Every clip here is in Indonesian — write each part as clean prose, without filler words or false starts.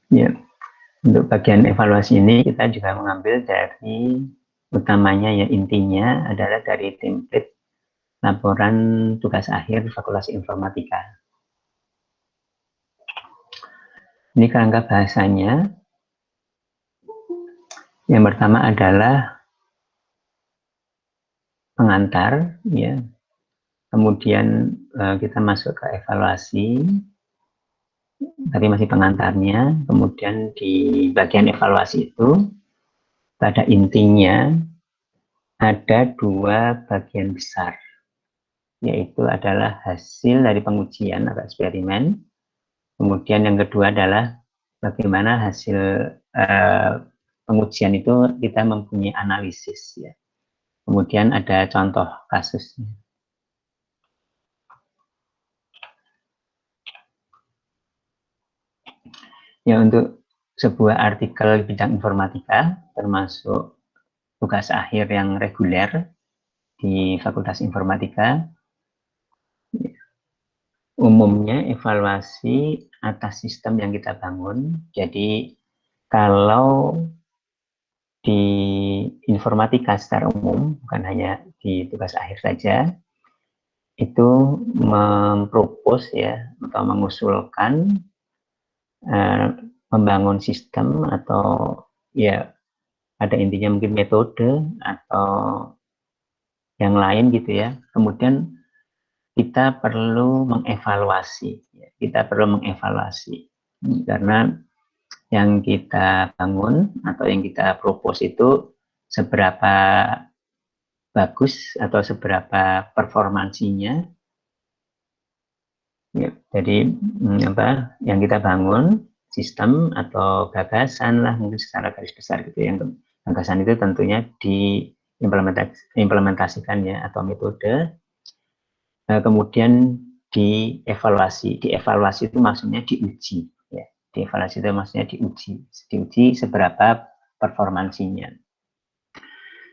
Ya, untuk bagian evaluasi ini kita juga mengambil dari utamanya ya intinya adalah dari template laporan tugas akhir Fakultas Informatika. Ini kerangka bahasanya. Yang pertama adalah pengantar, ya. Kemudian kita masuk ke evaluasi, tapi masih pengantarnya. Kemudian di bagian evaluasi itu, pada intinya ada dua bagian besar, yaitu adalah hasil dari pengujian atau eksperimen. Kemudian yang kedua adalah bagaimana hasil pengujian itu kita mempunyai analisis, ya. Kemudian ada contoh kasusnya. Ya, untuk sebuah artikel bidang informatika, termasuk tugas akhir yang reguler di Fakultas Informatika, umumnya evaluasi atas sistem yang kita bangun. Jadi, kalau di informatika secara umum, bukan hanya di tugas akhir saja, itu mempropos ya, atau mengusulkan membangun sistem atau ya ada intinya mungkin metode atau yang lain gitu ya. Kemudian kita perlu mengevaluasi, ya. Kita perlu mengevaluasi karena yang kita bangun atau yang kita propose itu seberapa bagus atau seberapa performansinya. Ya, jadi apa yang kita bangun sistem atau gagasan lah mungkin secara garis besar gitu. Yang gagasan itu tentunya diimplementasikan ya atau metode. Kemudian dievaluasi. Dievaluasi itu maksudnya diuji. Ya. Dievaluasi itu maksudnya diuji. Diuji seberapa performansinya.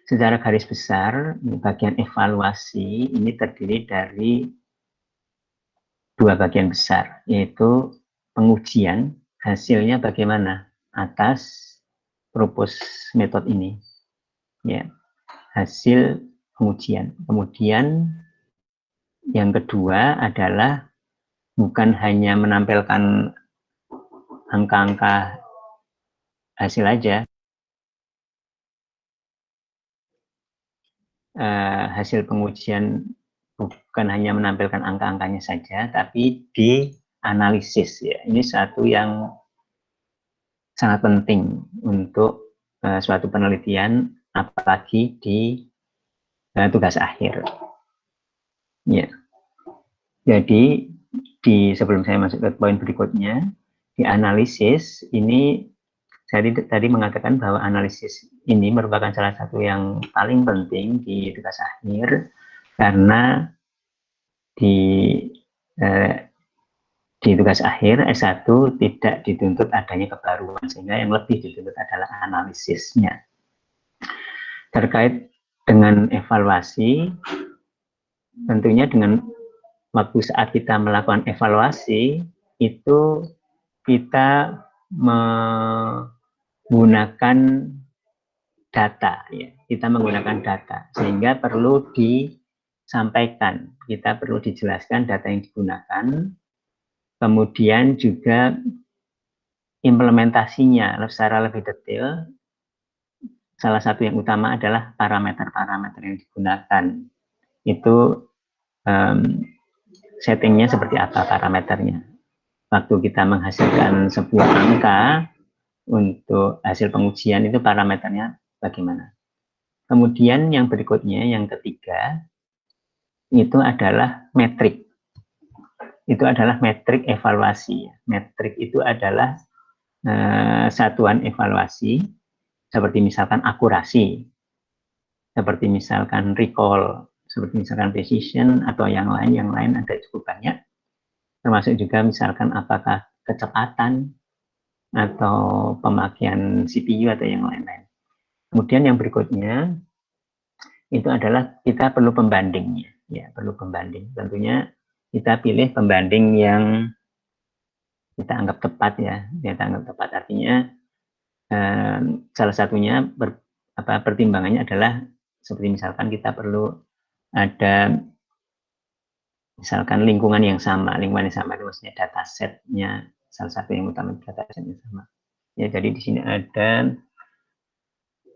Secara garis besar, bagian evaluasi ini terdiri dari dua bagian besar, yaitu pengujian, hasilnya bagaimana atas propose metode ini. Ya, hasil pengujian. Kemudian yang kedua adalah bukan hanya menampilkan angka-angka hasil aja, hasil pengujian bukan hanya menampilkan angka-angkanya saja, tapi dianalisis ya. Ini satu yang sangat penting untuk suatu penelitian, apalagi di tugas akhir. Ya. Jadi sebelum saya masuk ke poin berikutnya, di analisis ini saya tadi mengatakan bahwa analisis ini merupakan salah satu yang paling penting di tugas akhir karena di tugas akhir S1 tidak dituntut adanya kebaruan, sehingga yang lebih dituntut adalah analisisnya. Terkait dengan evaluasi, tentunya dengan waktu saat kita melakukan evaluasi, itu kita menggunakan data, ya. Kita menggunakan data, sehingga perlu disampaikan, kita perlu dijelaskan data yang digunakan, kemudian juga implementasinya secara lebih detail. Salah satu yang utama adalah parameter-parameter yang digunakan. Itu settingnya seperti apa parameternya. Waktu kita menghasilkan sebuah angka untuk hasil pengujian itu parameternya bagaimana. Kemudian yang berikutnya, yang ketiga, itu adalah metrik. Itu adalah metrik evaluasi. Metrik itu adalah satuan evaluasi, seperti misalkan akurasi, seperti misalkan recall, seperti misalkan precision, atau yang lain ada cukup banyak. Termasuk juga misalkan apakah kecepatan atau pemakaian CPU atau yang lain-lain. Kemudian yang berikutnya itu adalah kita perlu pembandingnya, ya perlu pembanding. Tentunya kita pilih pembanding yang kita anggap tepat ya, kita anggap tepat artinya salah satunya pertimbangannya adalah seperti misalkan kita perlu ada misalkan lingkungan yang sama itu maksudnya datasetnya salah satu yang utama datasetnya sama ya. Jadi di sini ada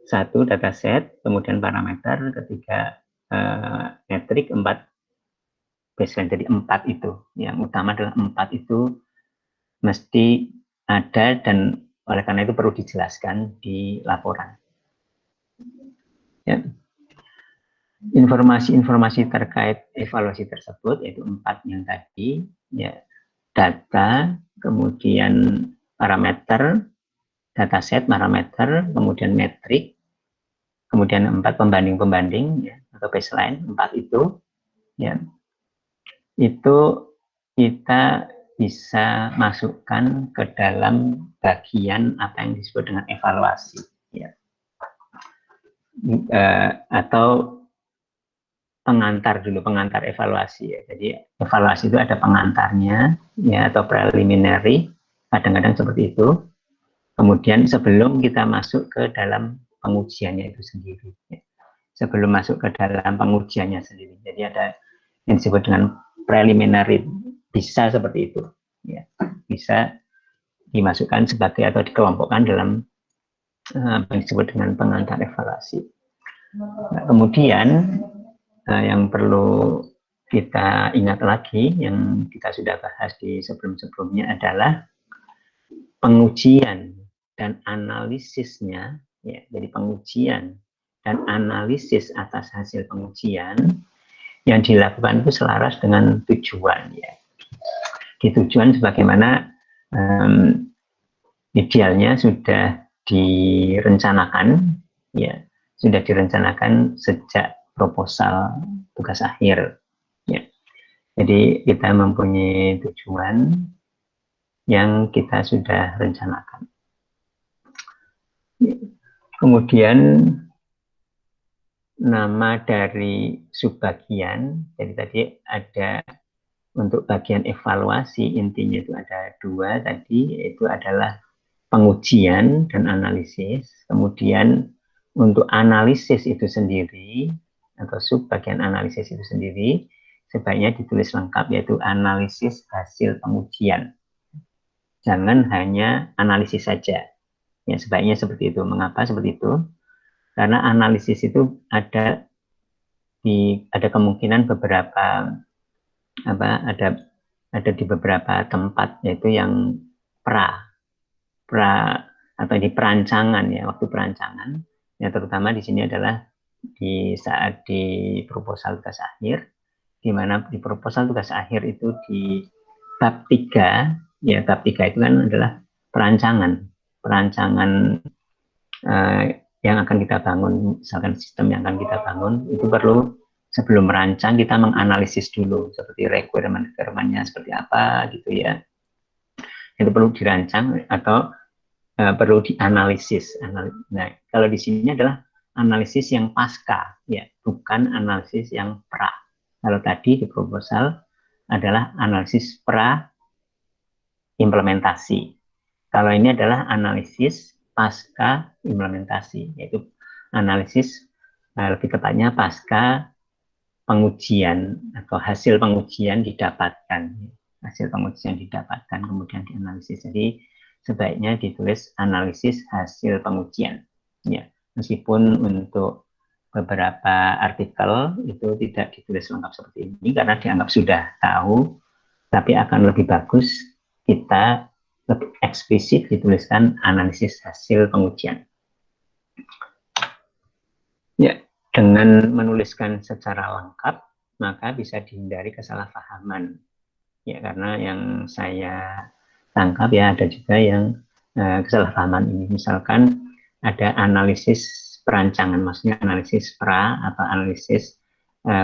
satu dataset, kemudian parameter, ketiga metrik, 4 baseline. Jadi 4 itu yang utama adalah 4 itu mesti ada dan oleh karena itu perlu dijelaskan di laporan ya. Informasi-informasi terkait evaluasi tersebut yaitu 4 yang tadi ya, data, kemudian parameter, dataset, parameter, kemudian metrik, kemudian 4 pembanding ya, atau baseline, 4 itu ya, itu kita bisa masukkan ke dalam bagian apa yang disebut dengan evaluasi ya. Atau pengantar dulu, pengantar evaluasi ya. Jadi evaluasi itu ada pengantarnya ya, atau preliminary, kadang-kadang seperti itu. Kemudian sebelum kita masuk ke dalam pengujiannya itu sendiri ya. Sebelum masuk ke dalam pengujiannya sendiri. Jadi ada yang disebut dengan preliminary, bisa seperti itu ya. Bisa dimasukkan sebagai atau dikelompokkan dalam apa yang disebut dengan pengantar evaluasi. Nah, kemudian yang perlu kita ingat lagi yang kita sudah bahas di sebelum-sebelumnya adalah pengujian dan analisisnya ya. Jadi pengujian dan analisis atas hasil pengujian yang dilakukan itu selaras dengan tujuan ya. Di tujuan sebagaimana idealnya sudah direncanakan ya, sudah direncanakan sejak proposal tugas akhir ya. Jadi kita mempunyai tujuan yang kita sudah rencanakan. Kemudian nama dari subbagian, jadi tadi ada untuk bagian evaluasi intinya itu ada 2 tadi, yaitu adalah pengujian dan analisis. Kemudian untuk analisis itu sendiri atau subbagian analisis itu sendiri sebaiknya ditulis lengkap, yaitu analisis hasil pengujian. Jangan hanya analisis saja. Ya, sebaiknya seperti itu. Mengapa seperti itu? Karena analisis itu ada kemungkinan beberapa ada di beberapa tempat, yaitu yang pra atau di perancangan ya, waktu perancangan ya, terutama di sini adalah di saat di proposal tugas akhir, di mana di proposal tugas akhir itu di bab 3 ya, bab 3 itu kan adalah perancangan yang akan kita bangun, misalkan sistem yang akan kita bangun itu perlu sebelum merancang kita menganalisis dulu seperti requirement-nya seperti apa gitu ya, itu perlu dirancang atau perlu dianalisis. Nah, kalau di sini adalah analisis yang pasca, ya, bukan analisis yang pra. Kalau tadi di proposal adalah analisis pra implementasi. Kalau ini adalah analisis pasca implementasi, yaitu analisis lebih tepatnya pasca pengujian atau hasil pengujian didapatkan. Hasil pengujian didapatkan kemudian dianalisis. Jadi sebaiknya ditulis analisis hasil pengujian ya, meskipun untuk beberapa artikel itu tidak ditulis lengkap seperti ini karena dianggap sudah tahu, tapi akan lebih bagus kita lebih eksplisit dituliskan analisis hasil pengujian ya. Dengan menuliskan secara lengkap maka bisa dihindari kesalahpahaman ya, karena yang saya tangkap ya ada juga yang kesalahpahaman ini. Misalkan ada analisis perancangan, maksudnya analisis pra atau analisis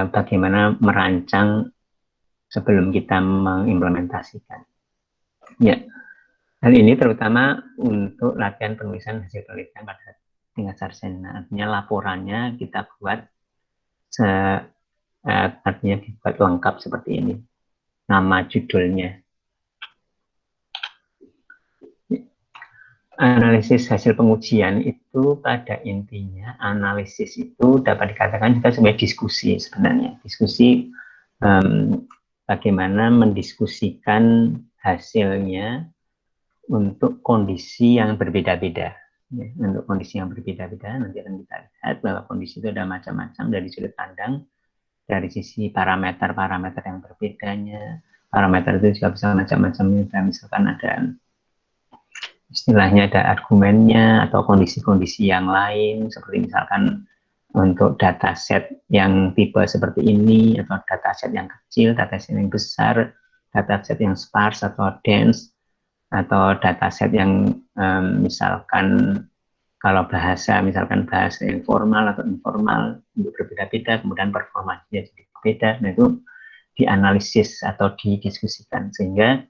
bagaimana merancang sebelum kita mengimplementasikan. Ya, hal ini terutama untuk latihan penulisan hasil penelitian pada tingkat sarjana. Artinya laporannya kita buat artinya dibuat lengkap seperti ini. Nama judulnya. analisis hasil pengujian itu pada intinya analisis itu dapat dikatakan juga sebagai diskusi sebenarnya. Diskusi bagaimana mendiskusikan hasilnya untuk kondisi yang berbeda-beda. Ya, untuk kondisi yang berbeda-beda nanti akan kita lihat bahwa kondisi itu ada macam-macam dari sudut pandang, dari sisi parameter-parameter yang berbedanya. Parameter itu juga bisa macam-macam. Misalkan ada istilahnya ada argumennya atau kondisi-kondisi yang lain, seperti misalkan untuk dataset yang tipe seperti ini, atau dataset yang kecil, dataset yang besar, dataset yang sparse atau dense, atau dataset yang misalkan kalau bahasa, misalkan bahasa yang formal atau informal, untuk berbeda-beda, kemudian performanya jadi berbeda, nah itu dianalisis atau didiskusikan, sehingga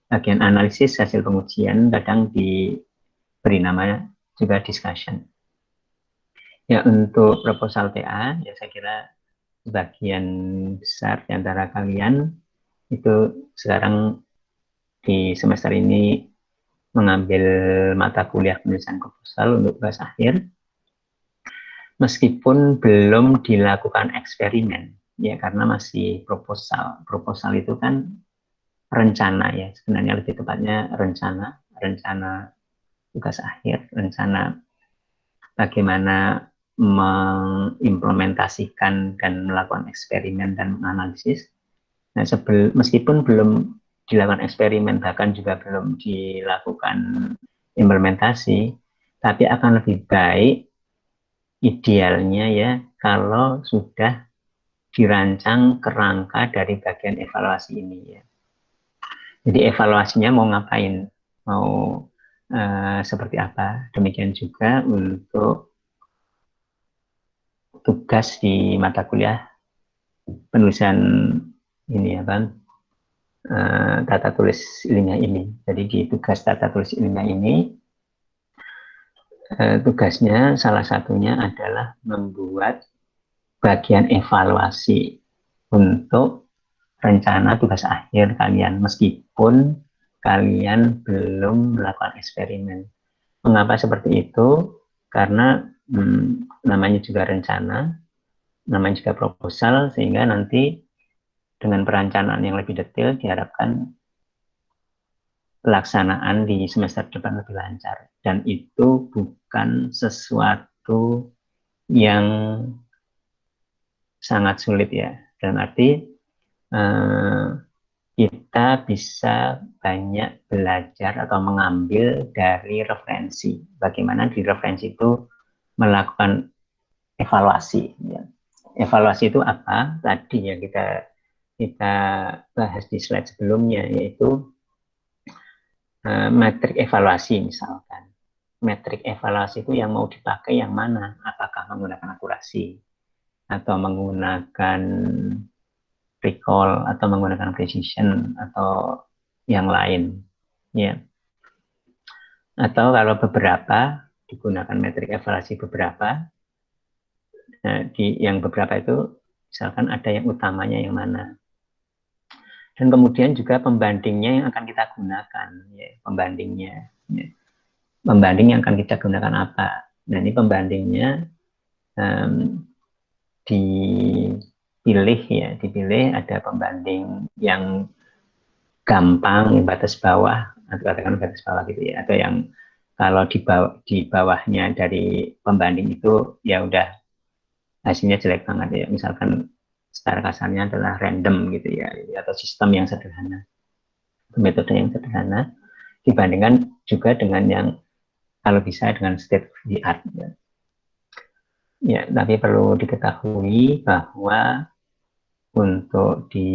bagian analisis hasil pengujian kadang diberi nama juga discussion. Ya, untuk proposal TA, ya saya kira sebagian besar di antara kalian itu sekarang di semester ini mengambil mata kuliah penulisan proposal untuk tugas akhir, meskipun belum dilakukan eksperimen, ya karena masih proposal. Proposal itu kan rencana ya, sebenarnya lebih tepatnya rencana tugas akhir, rencana bagaimana mengimplementasikan dan melakukan eksperimen dan menganalisis. Nah, meskipun belum dilakukan eksperimen, bahkan juga belum dilakukan implementasi, tapi akan lebih baik idealnya ya kalau sudah dirancang kerangka dari bagian evaluasi ini ya. Jadi evaluasinya mau ngapain, mau seperti apa. Demikian juga untuk tugas di mata kuliah penulisan ini apa, tata tulis ilmiah ini. Jadi di tugas tata tulis ilmiah ini tugasnya salah satunya adalah membuat bagian evaluasi untuk rencana tugas akhir kalian, meskipun kalian belum melakukan eksperimen. Mengapa seperti itu? Karena namanya juga rencana, namanya juga proposal, sehingga nanti dengan perencanaan yang lebih detail diharapkan pelaksanaan di semester depan lebih lancar. Dan itu bukan sesuatu yang sangat sulit ya. Dalam arti kita bisa banyak belajar atau mengambil dari referensi. Bagaimana di referensi itu melakukan evaluasi. Ya. Evaluasi itu apa? Tadi ya kita bahas di slide sebelumnya, yaitu metrik evaluasi misalkan. Metrik evaluasi itu yang mau dipakai yang mana? Apakah menggunakan akurasi atau menggunakan recall atau menggunakan precision atau yang lain, ya. Atau kalau beberapa digunakan metrik evaluasi beberapa, nah, yang beberapa itu misalkan ada yang utamanya yang mana. Dan kemudian juga pembandingnya yang akan kita gunakan, ya, pembandingnya. Ya. Pembanding yang akan kita gunakan apa? Nah, ini pembandingnya dipilih ada pembanding yang gampang, yang batas bawah, atau katakan batas bawah gitu ya, atau yang kalau di bawahnya dari pembanding itu ya udah hasilnya jelek banget ya, misalkan secara kasarnya adalah random gitu ya, atau sistem yang sederhana, metode yang sederhana, dibandingkan juga dengan yang kalau bisa dengan state of the art ya. Ya, tapi perlu diketahui bahwa untuk di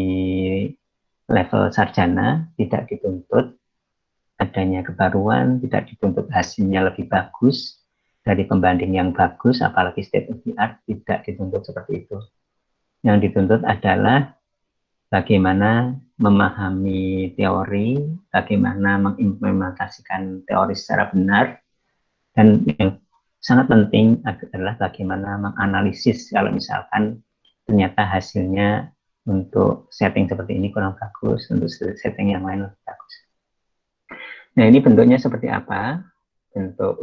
level sarjana tidak dituntut adanya kebaruan, tidak dituntut hasilnya lebih bagus dari pembanding yang bagus, apalagi state of the art, tidak dituntut seperti itu. Yang dituntut adalah bagaimana memahami teori, bagaimana mengimplementasikan teori secara benar, dan yang sangat penting adalah bagaimana menganalisis kalau misalkan ternyata hasilnya untuk setting seperti ini kurang bagus, untuk setting yang lain lebih bagus. Nah, ini bentuknya seperti apa? untuk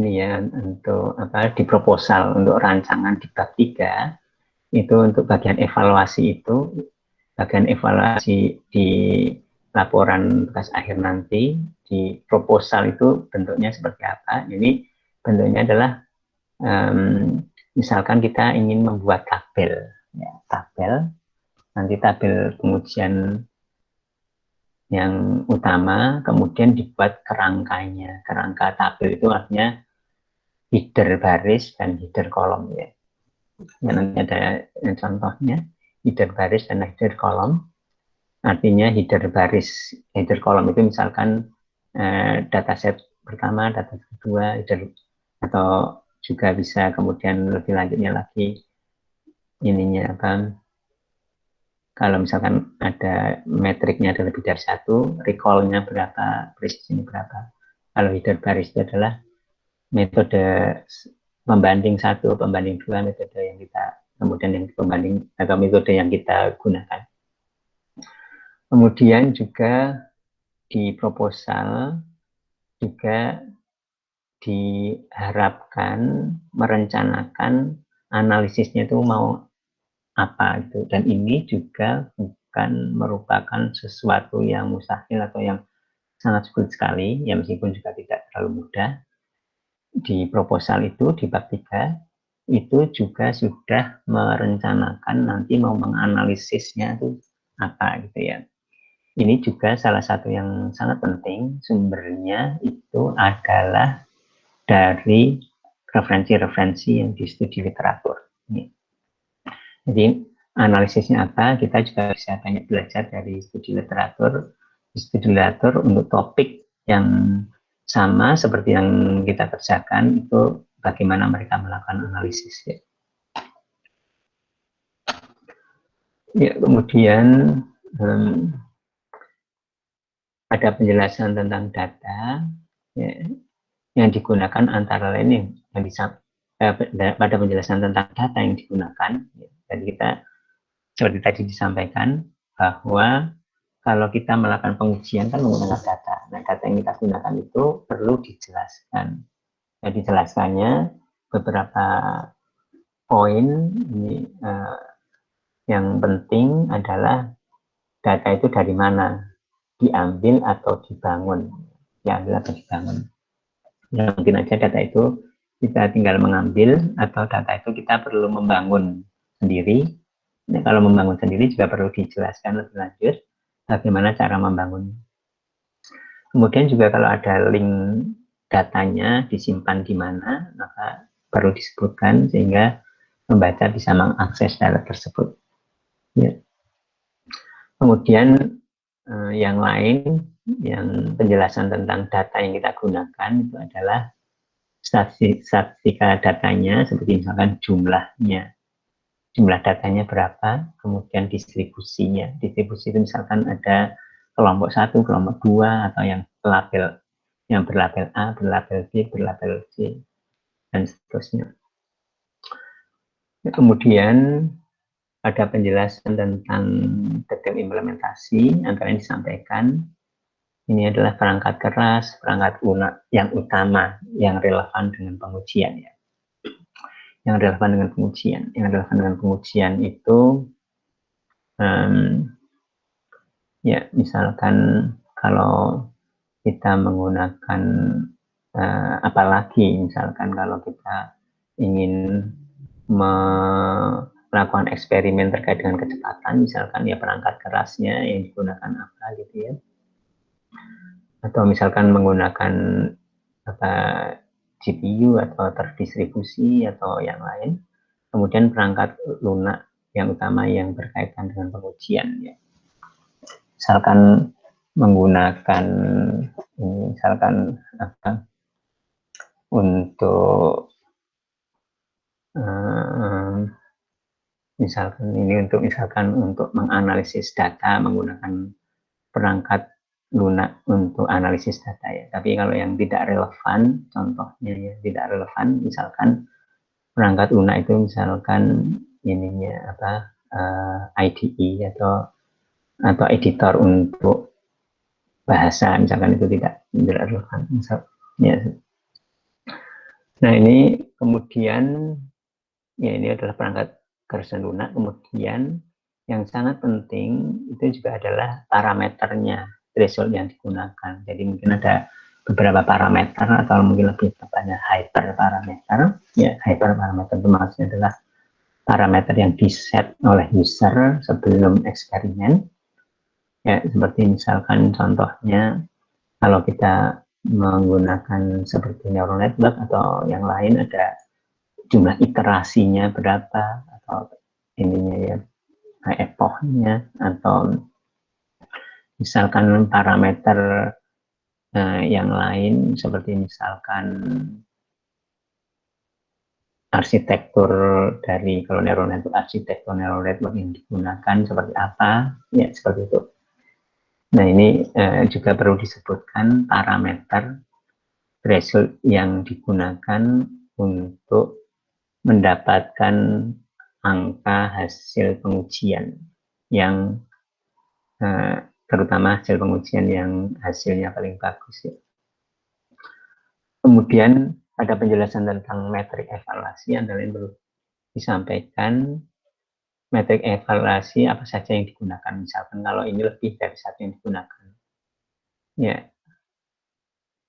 ini ya, untuk apa, di proposal untuk rancangan di bab 3 itu untuk bagian evaluasi itu, bagian evaluasi di laporan tugas akhir nanti, di proposal itu bentuknya seperti apa. Ini bentuknya adalah misalkan kita ingin membuat tabel, ya, tabel, nanti tabel pengujian yang utama, kemudian dibuat kerangkanya. Kerangka tabel itu artinya header baris dan header kolom ya. Ya, nanti ada contohnya, header baris dan header kolom. Artinya header baris, header kolom itu misalkan dataset pertama, dataset kedua, header, atau juga bisa kemudian lebih lanjutnya lagi ininya apa, kalau misalkan ada metriknya ada lebih dari satu, recall-nya berapa, presisinya berapa. Kalau header baris itu adalah metode pembanding 1, pembanding 2, metode yang kita, kemudian yang pembanding atau metode yang kita gunakan. Kemudian juga di proposal juga diharapkan merencanakan analisisnya itu mau apa itu, dan ini juga bukan merupakan sesuatu yang mustahil atau yang sangat sulit sekali ya, meskipun juga tidak terlalu mudah. Di proposal itu di bab 3 itu juga sudah merencanakan nanti mau menganalisisnya itu apa gitu ya. Ini juga salah satu yang sangat penting, sumbernya itu adalah dari referensi-referensi yang di studi literatur. Jadi analisisnya apa, kita juga bisa banyak belajar dari studi literatur. Studi literatur untuk topik yang sama seperti yang kita kerjakan, itu bagaimana mereka melakukan analisis ya. Ya, kemudian ada penjelasan tentang data ya, yang digunakan antara lain yang bisa pada penjelasan tentang data yang digunakan. Jadi kita seperti tadi disampaikan bahwa kalau kita melakukan pengujian kan menggunakan data. Nah, data yang kita gunakan itu perlu dijelaskan. Jadi dijelaskannya beberapa poin ini yang penting adalah data itu dari mana, diambil atau dibangun. Diambil atau dibangun. Ya, mungkin aja data itu kita tinggal mengambil, atau data itu kita perlu membangun sendiri. Nah, kalau membangun sendiri juga perlu dijelaskan lebih lanjut bagaimana cara membangun. Kemudian juga kalau ada link datanya disimpan di mana, maka perlu disebutkan sehingga pembaca bisa mengakses data tersebut. Ya. Kemudian yang lain, yang penjelasan tentang data yang kita gunakan itu adalah statistika datanya, seperti misalkan jumlahnya, jumlah datanya berapa, kemudian distribusinya. Distribusi itu misalkan ada kelompok 1, kelompok 2, atau yang berlabel A, berlabel B, berlabel C, dan seterusnya. Kemudian ada penjelasan tentang detail implementasi, antara yang disampaikan. Ini adalah perangkat keras, perangkat lunak yang utama, yang relevan dengan pengujian ya. Yang relevan dengan pengujian itu ya misalkan kalau kita menggunakan apalagi misalkan kalau kita ingin melakukan eksperimen terkait dengan kecepatan, misalkan ya perangkat kerasnya yang digunakan apa gitu ya, atau misalkan menggunakan apa GPU atau terdistribusi atau yang lain. Kemudian perangkat lunak yang utama yang berkaitan dengan pengujian ya. Misalkan menggunakan misalkan apa untuk misalkan untuk menganalisis data menggunakan perangkat lunak untuk analisis data ya. Tapi kalau yang tidak relevan, contohnya ya tidak relevan, misalkan perangkat lunak itu misalkan ininya apa IDE atau editor untuk bahasa misalkan itu tidak relevan. Ya. Nah ini kemudian ya ini adalah perangkat Gerson lunak. Kemudian yang sangat penting itu juga adalah parameternya, threshold yang digunakan. Jadi mungkin ada beberapa parameter atau mungkin lebih tepatnya hyperparameter. Ya, hyperparameter itu maksudnya adalah parameter yang diset oleh user sebelum eksperimen. Ya, seperti misalkan contohnya kalau kita menggunakan seperti neural network atau yang lain ada jumlah iterasinya berapa atau ininya ya epochnya atau misalkan parameter yang lain seperti misalkan arsitektur dari kalau neural network arsitektur neural network yang digunakan seperti apa ya seperti itu. Nah ini juga perlu disebutkan parameter threshold yang digunakan untuk mendapatkan angka hasil pengujian yang terutama hasil pengujian yang hasilnya paling bagus ya. Kemudian ada penjelasan tentang metrik evaluasi yang perlu disampaikan. Metrik evaluasi apa saja yang digunakan, misalkan kalau ini lebih dari satu yang digunakan ya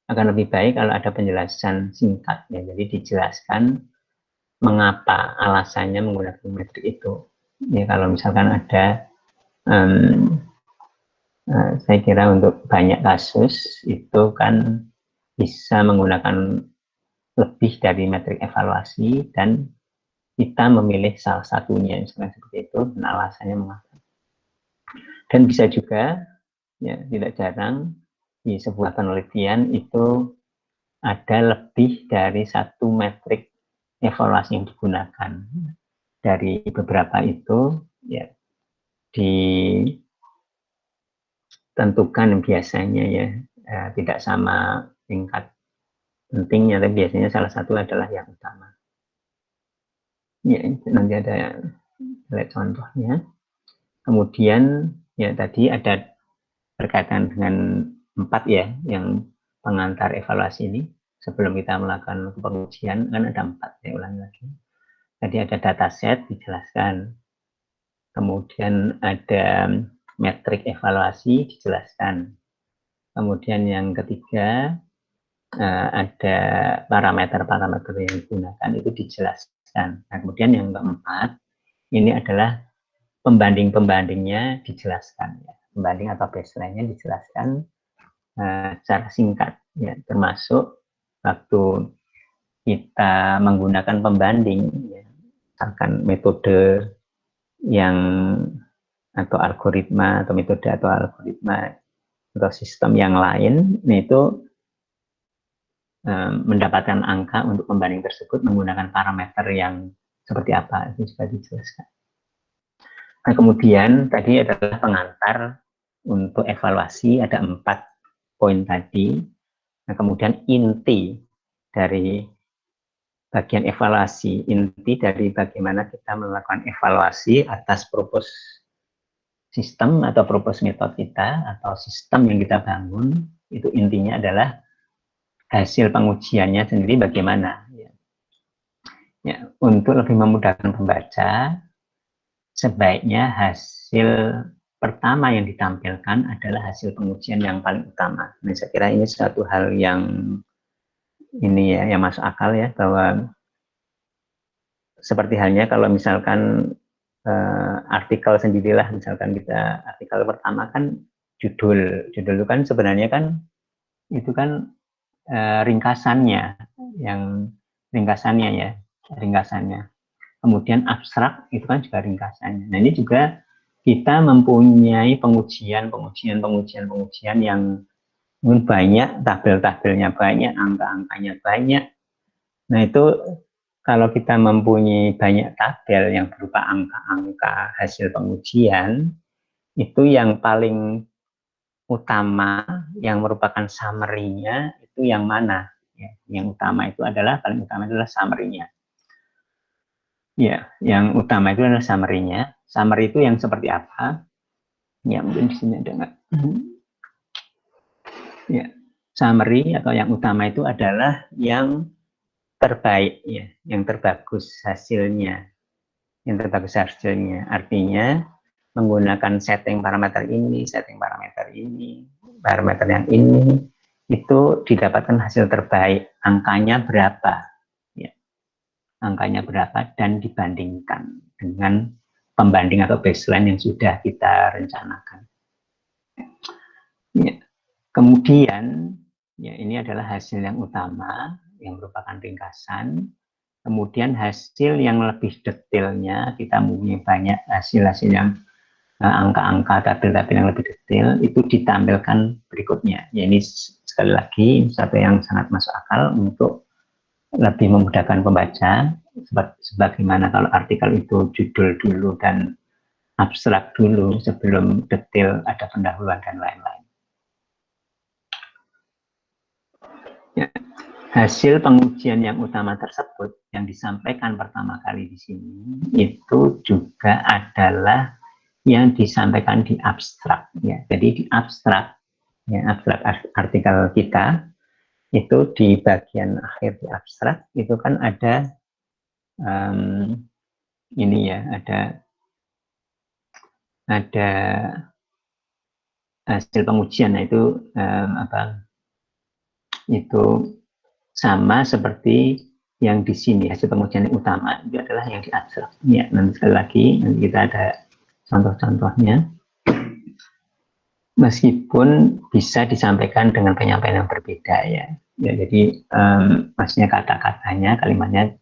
akan lebih baik kalau ada penjelasan singkat ya, jadi dijelaskan mengapa alasannya menggunakan metrik itu ya. Kalau misalkan ada saya kira untuk banyak kasus itu kan bisa menggunakan lebih dari metrik evaluasi dan kita memilih salah satunya seperti itu dan alasannya mengapa. Dan bisa juga ya tidak jarang di sebuah penelitian itu ada lebih dari satu metrik evaluasi yang digunakan. Dari beberapa itu ya ditentukan biasanya ya tidak sama tingkat pentingnya, tapi biasanya salah satu adalah yang utama. Ya, nanti ada lihat contohnya. Kemudian ya tadi ada berkaitan dengan 4 ya, yang pengantar evaluasi ini. Sebelum kita melakukan pengujian kan ada 4 ya, ulangi lagi. Tadi ada dataset dijelaskan. Kemudian ada metrik evaluasi dijelaskan. Kemudian yang ketiga ada parameter-parameter yang digunakan itu dijelaskan. Nah, kemudian yang keempat ini adalah pembanding-pembandingnya dijelaskan ya. Pembanding atau baseline-nya dijelaskan secara singkat ya, termasuk waktu kita menggunakan pembanding ya, misalkan metode yang atau algoritma atau metode atau algoritma atau sistem yang lain itu mendapatkan angka untuk pembanding tersebut menggunakan parameter yang seperti apa itu juga dijelaskan. Nah, kemudian tadi adalah pengantar untuk evaluasi ada 4 poin tadi. Nah, kemudian inti dari bagian evaluasi, inti dari bagaimana kita melakukan evaluasi atas propos sistem atau propos metode kita atau sistem yang kita bangun, itu intinya adalah hasil pengujiannya sendiri bagaimana. Ya, untuk lebih memudahkan pembaca, sebaiknya hasil pertama yang ditampilkan adalah hasil pengujian yang paling utama. Nah, saya kira ini suatu hal yang ini ya, yang masuk akal ya, bahwa seperti halnya kalau misalkan artikel sendirilah, misalkan kita artikel pertama kan judul itu kan sebenarnya kan itu kan ringkasannya ya, ringkasannya. Kemudian abstrak itu kan juga ringkasannya. Nah, ini juga kita mempunyai pengujian yang banyak, tabel-tabelnya banyak, angka-angkanya banyak. Nah, itu kalau kita mempunyai banyak tabel yang berupa angka-angka hasil pengujian, itu yang paling utama, yang merupakan summary-nya itu yang mana? Ya, yang utama itu adalah, paling utama adalah summary-nya. Ya, yang utama itu adalah summary-nya. Summary itu yang seperti apa? Ya, mungkin di sini ada nggak? Ya, summary atau yang utama itu adalah yang terbaik, ya, yang terbagus hasilnya, Artinya menggunakan setting parameter ini, parameter yang ini, itu didapatkan hasil terbaik. Angkanya berapa? Ya, angkanya berapa dan dibandingkan dengan pembanding atau baseline yang sudah kita rencanakan. Ya. Kemudian, ya ini adalah hasil yang utama, yang merupakan ringkasan. Kemudian hasil yang lebih detailnya, kita mempunyai banyak hasil-hasil yang angka-angka, tabel-tabel yang lebih detail, itu ditampilkan berikutnya. Ya ini sekali lagi, satu yang sangat masuk akal untuk lebih memudahkan pembaca, sebagaimana kalau artikel itu judul dulu dan abstrak dulu, sebelum detail ada pendahuluan dan lain-lain. Ya. Hasil pengujian yang utama tersebut yang disampaikan pertama kali di sini itu juga adalah yang disampaikan di abstrak. Ya. Jadi di abstrak, ya, abstrak artikel kita itu di bagian akhir di abstrak itu kan ada ini ya, ada hasil pengujian. Nah itu itu sama seperti yang di sini. Hasil pengujian yang utama itu adalah yang di abstrak. Ya, nanti sekali lagi nanti kita ada contoh-contohnya. Meskipun bisa disampaikan dengan penyampaian yang berbeda ya. Ya jadi maksudnya kata-katanya, kalimatnya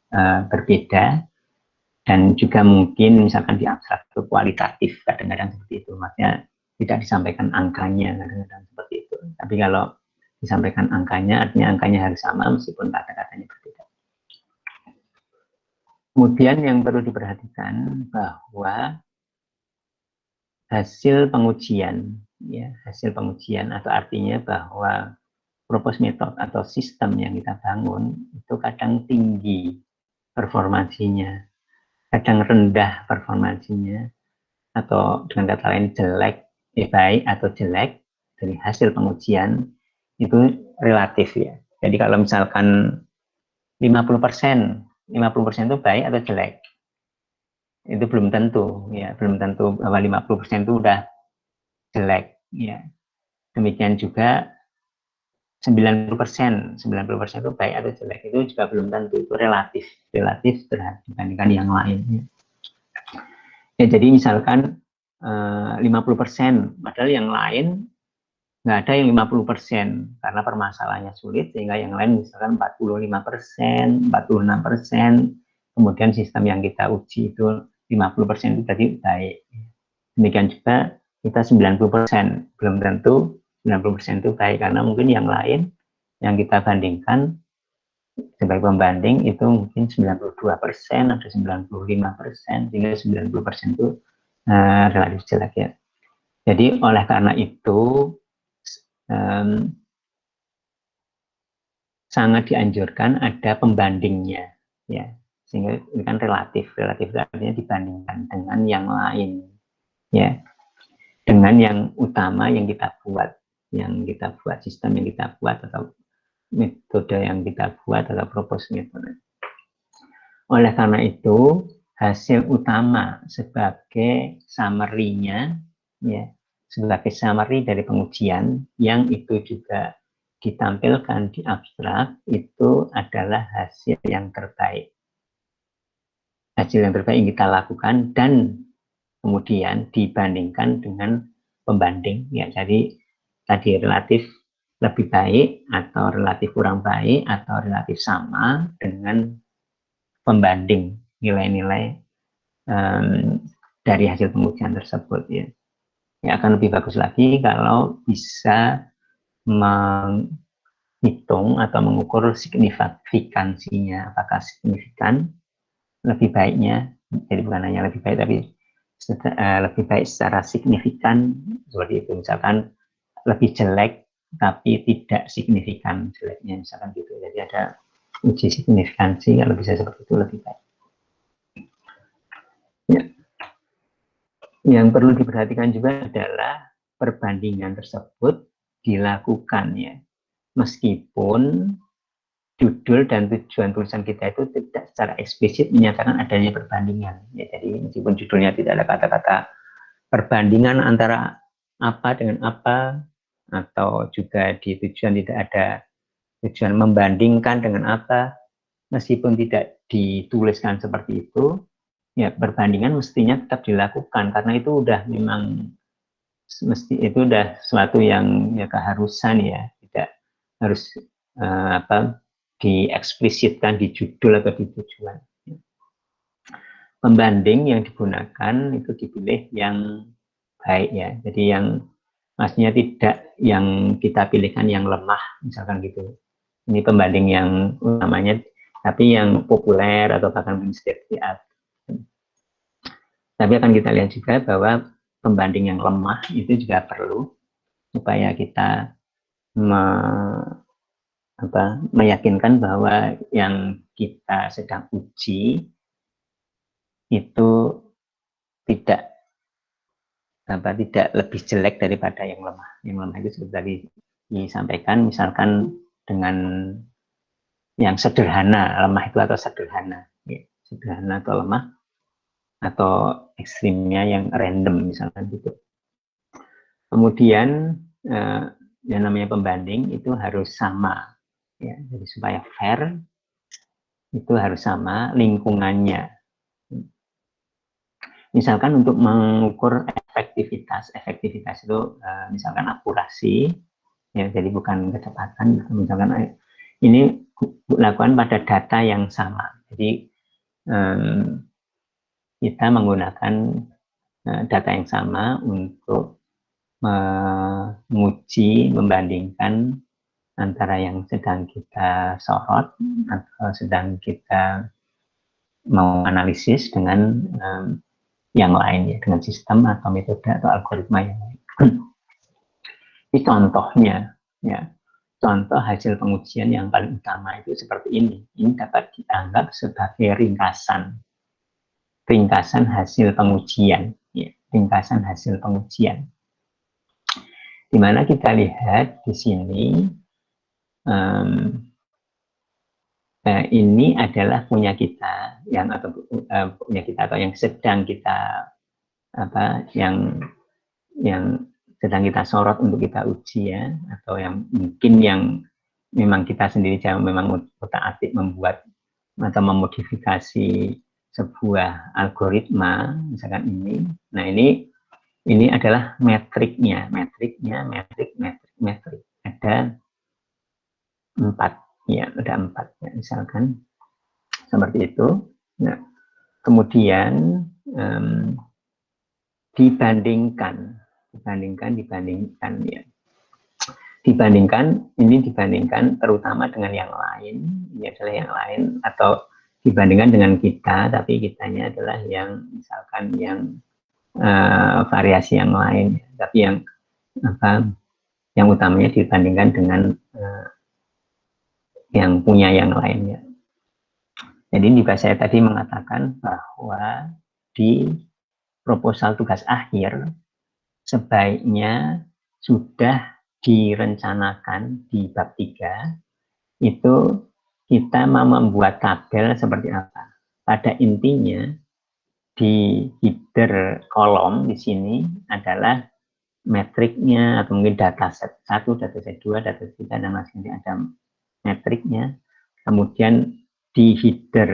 berbeda, dan juga mungkin misalkan di abstrak itu kualitatif, kadang-kadang seperti itu. Maksudnya tidak disampaikan angkanya, kadang-kadang seperti itu. Tapi kalau disampaikan angkanya, artinya angkanya harus sama meskipun kata-katanya berbeda. Kemudian yang perlu diperhatikan bahwa hasil pengujian, ya, hasil pengujian atau artinya bahwa propose method atau sistem yang kita bangun itu kadang tinggi performansinya, kadang rendah performansinya, atau dengan kata lain jelek, baik atau jelek dari hasil pengujian itu relatif ya. Jadi kalau misalkan 50% itu baik atau jelek, itu belum tentu ya, belum tentu bahwa 50% itu udah jelek ya. Demikian juga 90% itu baik atau jelek, itu juga belum tentu, itu relatif terhadap dibandingkan yang lain. Ya, jadi misalkan 50%, padahal yang lain nggak ada yang 50% karena permasalahannya sulit, sehingga yang lain misalkan 45%, 46%, kemudian sistem yang kita uji itu 50% itu tadi baik. Demikian juga kita 90%, belum tentu 90% itu baik, karena mungkin yang lain yang kita bandingkan sebagai pembanding itu mungkin 92% atau 95%, sehingga 90% itu relatif jelek ya. Jadi oleh karena itu sangat dianjurkan ada pembandingnya ya, sehingga ini kan relatif artinya dibandingkan dengan yang lain ya, dengan yang utama yang kita buat, sistem yang kita buat, atau metode yang kita buat, atau propose metode. Oleh karena itu hasil utama sebagai summary-nya ya, sebagai summary dari pengujian yang itu juga ditampilkan di abstrak, itu adalah hasil yang terbaik. Hasil yang terbaik yang kita lakukan dan kemudian dibandingkan dengan pembanding ya. Jadi tadi relatif lebih baik atau relatif kurang baik atau relatif sama dengan pembanding nilai-nilai dari hasil pengujian tersebut ya. Ya akan lebih bagus lagi kalau bisa menghitung atau mengukur signifikansinya, apakah signifikan lebih baiknya, jadi bukan hanya lebih baik tapi lebih baik secara signifikan, seperti itu. Misalkan lebih jelek tapi tidak signifikan jeleknya, misalkan gitu. Jadi ada uji signifikansi, kalau bisa seperti itu lebih baik ya. Yang perlu diperhatikan juga adalah perbandingan tersebut dilakukan ya, meskipun judul dan tujuan tulisan kita itu tidak secara eksplisit menyatakan adanya perbandingan ya. Jadi meskipun judulnya tidak ada kata-kata perbandingan antara apa dengan apa, atau juga di tujuan tidak ada tujuan membandingkan dengan apa, meskipun tidak dituliskan seperti itu ya, perbandingan mestinya tetap dilakukan karena itu udah memang itu udah sesuatu yang ya keharusan ya, tidak harus dieksplisitkan di judul atau di tujuan. Pembanding yang digunakan itu dipilih yang baik ya, jadi yang maksudnya tidak yang kita pilihkan yang lemah misalkan gitu. Ini pembanding yang utamanya, tapi yang populer atau bahkan state of the art. Tapi akan kita lihat juga bahwa pembanding yang lemah itu juga perlu supaya kita meyakinkan bahwa yang kita sedang uji itu tidak lebih jelek daripada yang lemah. Yang lemah itu seperti tadi disampaikan, misalkan dengan yang sederhana, lemah itu atau sederhana, ya, sederhana atau lemah, atau ekstrimnya yang random misalkan gitu. Kemudian yang namanya pembanding itu harus sama ya, jadi supaya fair itu harus sama lingkungannya. Misalkan untuk mengukur efektivitas itu misalkan akurasi ya, jadi bukan kecepatan, misalkan ini dilakukan pada data yang sama, jadi kita menggunakan data yang sama untuk menguji, membandingkan antara yang sedang kita sorot atau sedang kita mau analisis dengan yang lain ya, dengan sistem atau metode atau algoritma yang lain. Ini contohnya ya, contoh hasil pengujian yang paling utama itu seperti ini. Ini dapat dianggap sebagai ringkasan hasil pengujian ya, ringkasan hasil pengujian. Di mana kita lihat di sini ini adalah punya kita yang sedang kita yang sedang kita sorot untuk kita uji ya, atau yang mungkin yang memang kita sendiri memang utak-atik membuat atau memodifikasi sebuah algoritma misalkan ini. Nah ini adalah metriknya, metrik ada 4 ya, ada 4 ya, misalkan seperti itu. Nah kemudian dibandingkan ya, dibandingkan terutama dengan yang lain, ini adalah yang lain, atau dibandingkan dengan kita, tapi kitanya adalah yang misalkan yang variasi yang lain, tapi yang utamanya dibandingkan dengan yang punya yang lainnya. Jadi saya tadi mengatakan bahwa di proposal tugas akhir sebaiknya sudah direncanakan di bab 3 itu kita mau membuat tabel seperti apa. Pada intinya di header kolom di sini adalah metriknya atau mungkin dataset 1, dataset 2, dataset 3 dan masing-masing ada metriknya. Kemudian di header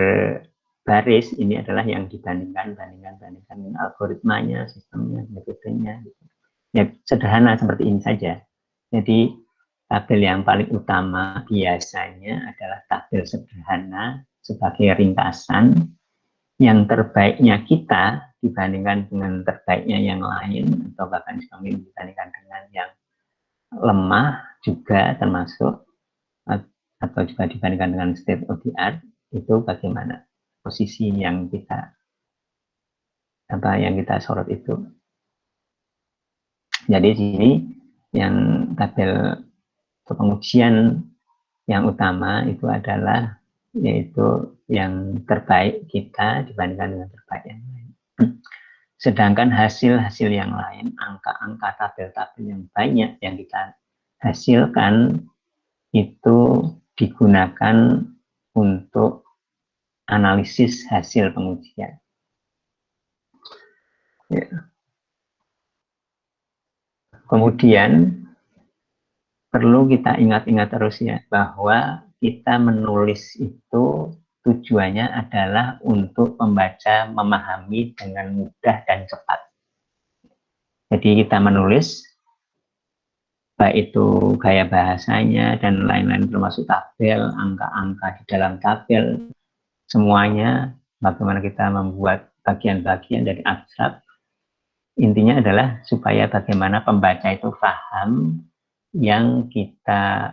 baris ini adalah yang dibandingkan algoritmanya, sistemnya, metodenya. Ya sederhana seperti ini saja. Jadi tabel yang paling utama biasanya adalah tabel sederhana sebagai ringkasan yang terbaiknya kita dibandingkan dengan terbaiknya yang lain, atau bahkan dibandingkan dengan yang lemah juga termasuk, atau juga dibandingkan dengan state of the art, itu bagaimana posisi yang kita sorot itu. Jadi di sini yang tabel pengujian yang utama itu adalah yaitu yang terbaik kita dibandingkan dengan terbaik yang lain. Sedangkan hasil-hasil yang lain, angka-angka tabel-tabel yang banyak yang kita hasilkan itu digunakan untuk analisis hasil pengujian. Ya. Kemudian perlu kita ingat-ingat terus ya, bahwa kita menulis itu tujuannya adalah untuk pembaca memahami dengan mudah dan cepat. Jadi kita menulis, baik itu gaya bahasanya dan lain-lain, termasuk tabel, angka-angka di dalam tabel, semuanya bagaimana kita membuat bagian-bagian dari abstrak. Intinya adalah supaya bagaimana pembaca itu paham yang kita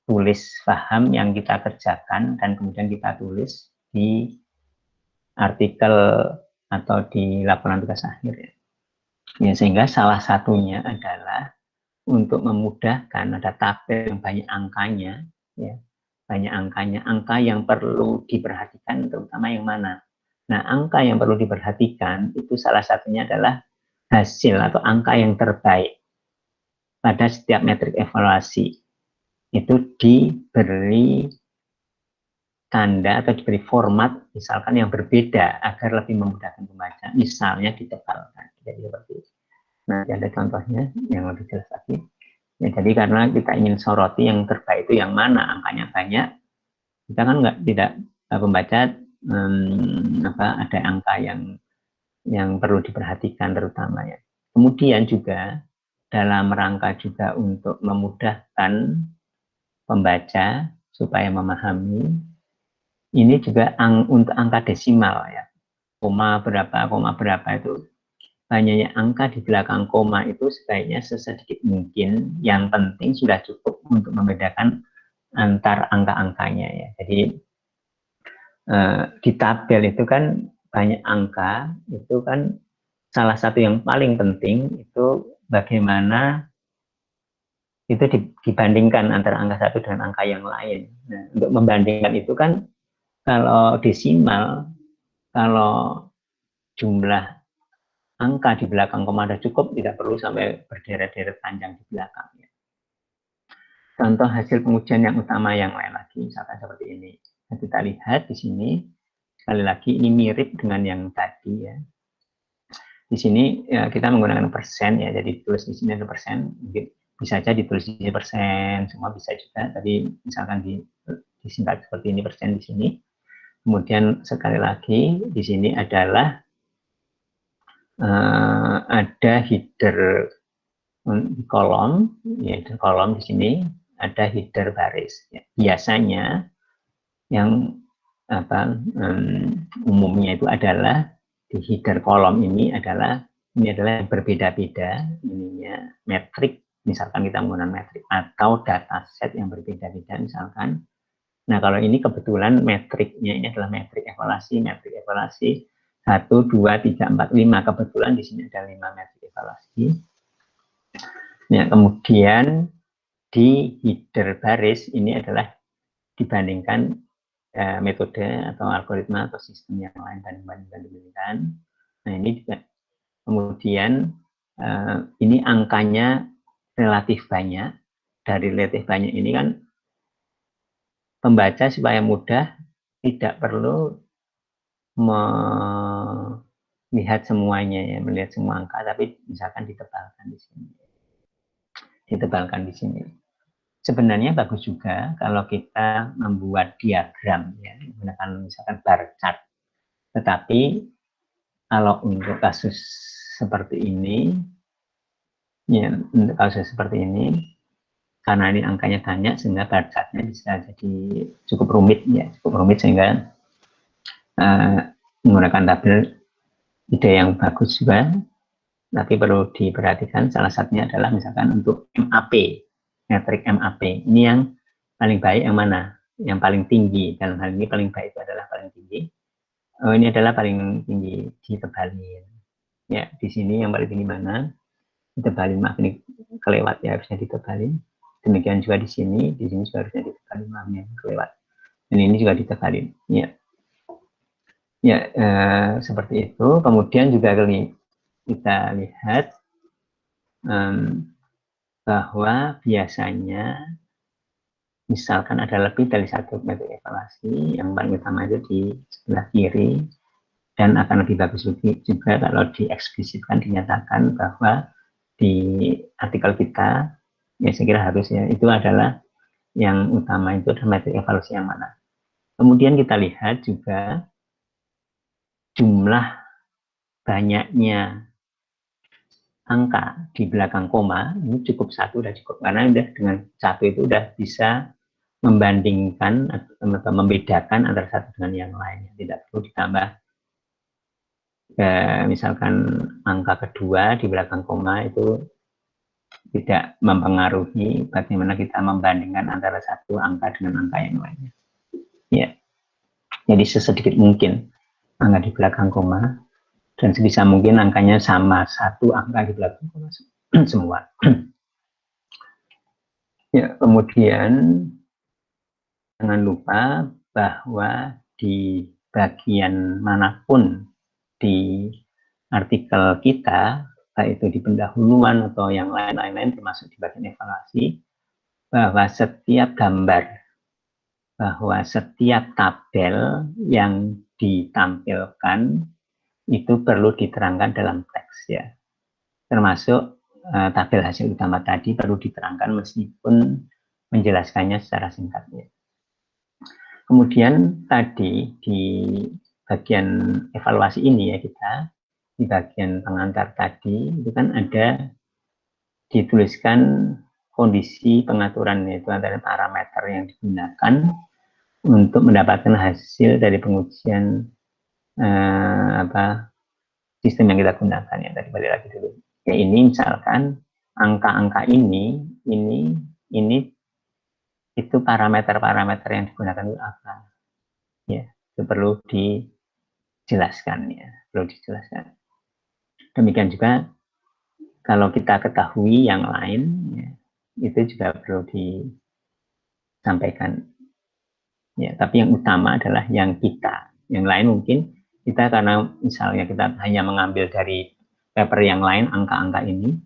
tulis, paham yang kita kerjakan, dan kemudian kita tulis di artikel atau di laporan tugas akhir. Ya, sehingga salah satunya adalah untuk memudahkan, ada tabel yang banyak angkanya, ya, banyak angkanya, angka yang perlu diperhatikan terutama yang mana. Nah, angka yang perlu diperhatikan itu salah satunya adalah hasil atau angka yang terbaik pada setiap metrik evaluasi. Itu diberi tanda atau diberi format misalkan yang berbeda agar lebih memudahkan pembaca, misalnya ditebalkan. Jadi seperti itu. Nah, ada contohnya yang lebih jelas lagi. Ya, jadi karena kita ingin soroti yang terbaik itu yang mana, angkanya banyak, kita kan tidak pembaca ada angka yang perlu diperhatikan terutama ya. Kemudian juga dalam rangka juga untuk memudahkan pembaca supaya memahami, ini juga untuk angka desimal ya, koma berapa itu, banyaknya angka di belakang koma itu sebaiknya sesedikit mungkin, yang penting sudah cukup untuk membedakan antar angka-angkanya ya. Jadi di tabel itu kan banyak angka, itu kan salah satu yang paling penting itu bagaimana itu dibandingkan antara angka satu dengan angka yang lain. Nah, untuk membandingkan itu kan kalau desimal, kalau jumlah angka di belakang koma sudah cukup, tidak perlu sampai berderet-deret panjang di belakangnya. Contoh hasil pengujian yang utama yang lain lagi, misalkan seperti ini. Nah, kita lihat di sini, sekali lagi ini mirip dengan yang tadi ya. Di sini ya, kita menggunakan persen ya, jadi ditulis di sini ada persen, mungkin bisa saja ditulis di persen, semua bisa juga, tapi misalkan disingkat seperti ini persen di sini. Kemudian sekali lagi di sini adalah ada header kolom, ya kolom di sini ada header baris. Ya, biasanya yang umumnya itu adalah di header kolom ini adalah yang berbeda-beda, ininya metrik, misalkan kita menggunakan metrik atau dataset yang berbeda-beda misalkan. Nah, kalau ini kebetulan metriknya ini adalah metrik evaluasi 1, 2, 3, 4, 5. Kebetulan di sini ada 5 metrik evaluasi. Nah, kemudian di header baris ini adalah dibandingkan metode atau algoritma atau sistem yang lain dan dibandingkan. Nah, ini juga kemudian ini angkanya relatif banyak. Dari relatif banyak ini kan pembaca supaya mudah tidak perlu melihat semuanya ya, melihat semua angka, tapi misalkan ditebalkan di sini. Ditebalkan di sini. Sebenarnya bagus juga kalau kita membuat diagram ya, menggunakan misalkan bar chart. Tetapi kalau untuk kasus seperti ini, ya untuk kasus seperti ini, karena ini angkanya banyak sehingga bar chartnya bisa jadi cukup rumit ya, cukup rumit sehingga menggunakan tabel ide yang bagus juga, tapi perlu diperhatikan salah satunya adalah misalkan untuk MAP, metrik MAP. Ini yang paling baik yang mana? Yang paling tinggi. Dalam hal ini paling baik itu adalah paling tinggi. Oh, ini adalah paling tinggi, ditebalin. Ya, di sini yang paling tinggi mana? Ditebalin, maaf ini kelewat ya, harusnya ditebalin. Demikian juga di sini juga harusnya ditebalin, maafnya kelewat. Dan ini juga ditebalin. Ya, ya seperti itu. Kemudian juga kita lihat bahwa biasanya misalkan ada lebih dari satu metode evaluasi, yang paling utama itu di sebelah kiri, dan akan lebih bagus juga kalau dieksplisitkan, dinyatakan bahwa di artikel kita, ya saya kira harusnya itu adalah yang utama itu adalah metode evaluasi yang mana. Kemudian kita lihat juga jumlah banyaknya angka di belakang koma, ini cukup satu, udah cukup, karena udah dengan satu itu udah bisa membandingkan atau membedakan antara satu dengan yang lain. Tidak perlu ditambah misalkan angka kedua di belakang koma itu tidak mempengaruhi bagaimana kita membandingkan antara satu angka dengan angka yang lainnya. Ya, jadi sesedikit mungkin angka di belakang koma dan sebisa mungkin angkanya sama satu angka di belakang koma semua. Ya, kemudian jangan lupa bahwa di bagian manapun di artikel kita, baik itu di pendahuluan atau yang lain-lain termasuk di bagian evaluasi, bahwa setiap gambar, bahwa setiap tabel yang ditampilkan itu perlu diterangkan dalam teks ya. Termasuk tabel hasil utama tadi perlu diterangkan meskipun menjelaskannya secara singkat ya. Kemudian tadi di bagian evaluasi ini ya kita, di bagian pengantar tadi itu kan ada dituliskan kondisi pengaturan, yaitu antara parameter yang digunakan untuk mendapatkan hasil dari pengujian sistem yang kita gunakan ya. Tadi balik lagi dulu ya, ini misalkan angka-angka ini itu parameter-parameter yang digunakan itu apa ya, itu perlu dijelaskan ya, perlu dijelaskan. Demikian juga kalau kita ketahui yang lain ya, itu juga perlu disampaikan ya. Tapi yang utama adalah yang kita, yang lain mungkin kita karena misalnya kita hanya mengambil dari paper yang lain angka-angka ini,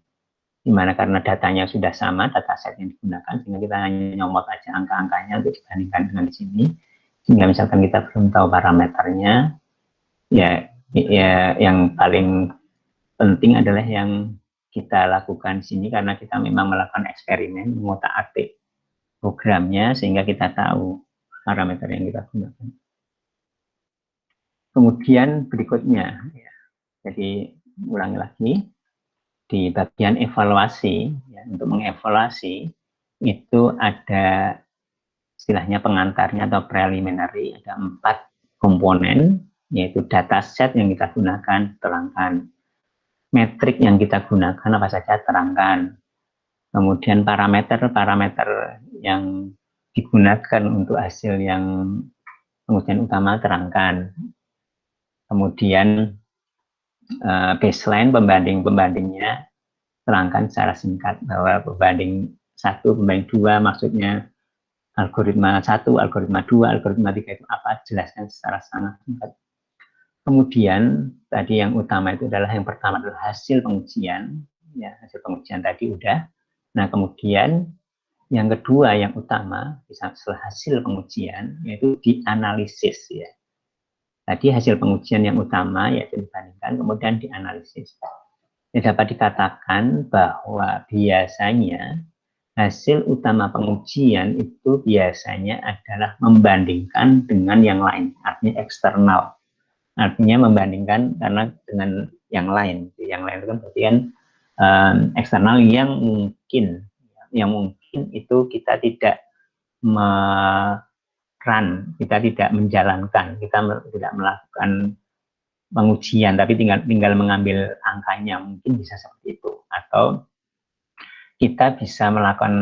dimana karena datanya sudah sama, dataset yang digunakan, sehingga kita hanya nyomot aja angka-angkanya untuk dibandingkan dengan di sini. Sehingga misalkan kita belum tahu parameternya, ya yang paling penting adalah yang kita lakukan di sini karena kita memang melakukan eksperimen, mengotak-atik programnya sehingga kita tahu parameter yang kita gunakan. Kemudian berikutnya, ya, jadi ulangi lagi, di bagian evaluasi, ya, untuk mengevaluasi itu ada istilahnya pengantarnya atau preliminary, ada 4 komponen, yaitu dataset yang kita gunakan, terangkan. Metrik yang kita gunakan apa saja, terangkan. Kemudian parameter-parameter yang digunakan untuk hasil yang pengujian utama, terangkan. Kemudian baseline pembanding-pembandingnya terangkan secara singkat, bahwa pembanding 1, pembanding 2 maksudnya algoritma 1, algoritma 2, algoritma 3 itu apa, jelaskan secara sangat singkat. Kemudian tadi yang utama itu adalah yang pertama adalah hasil pengujian, ya, hasil pengujian tadi udah. Nah kemudian yang kedua yang utama setelah hasil pengujian yaitu dianalisis ya. Tadi hasil pengujian yang utama yaitu dibandingkan, kemudian dianalisis. Dapat dikatakan bahwa biasanya hasil utama pengujian itu biasanya adalah membandingkan dengan yang lain, artinya eksternal. Artinya membandingkan karena dengan yang lain. Yang lain itu kan berarti kan eksternal yang mungkin itu kita tidak kita tidak menjalankan, kita tidak melakukan pengujian, tapi tinggal mengambil angkanya, mungkin bisa seperti itu. Atau kita bisa melakukan,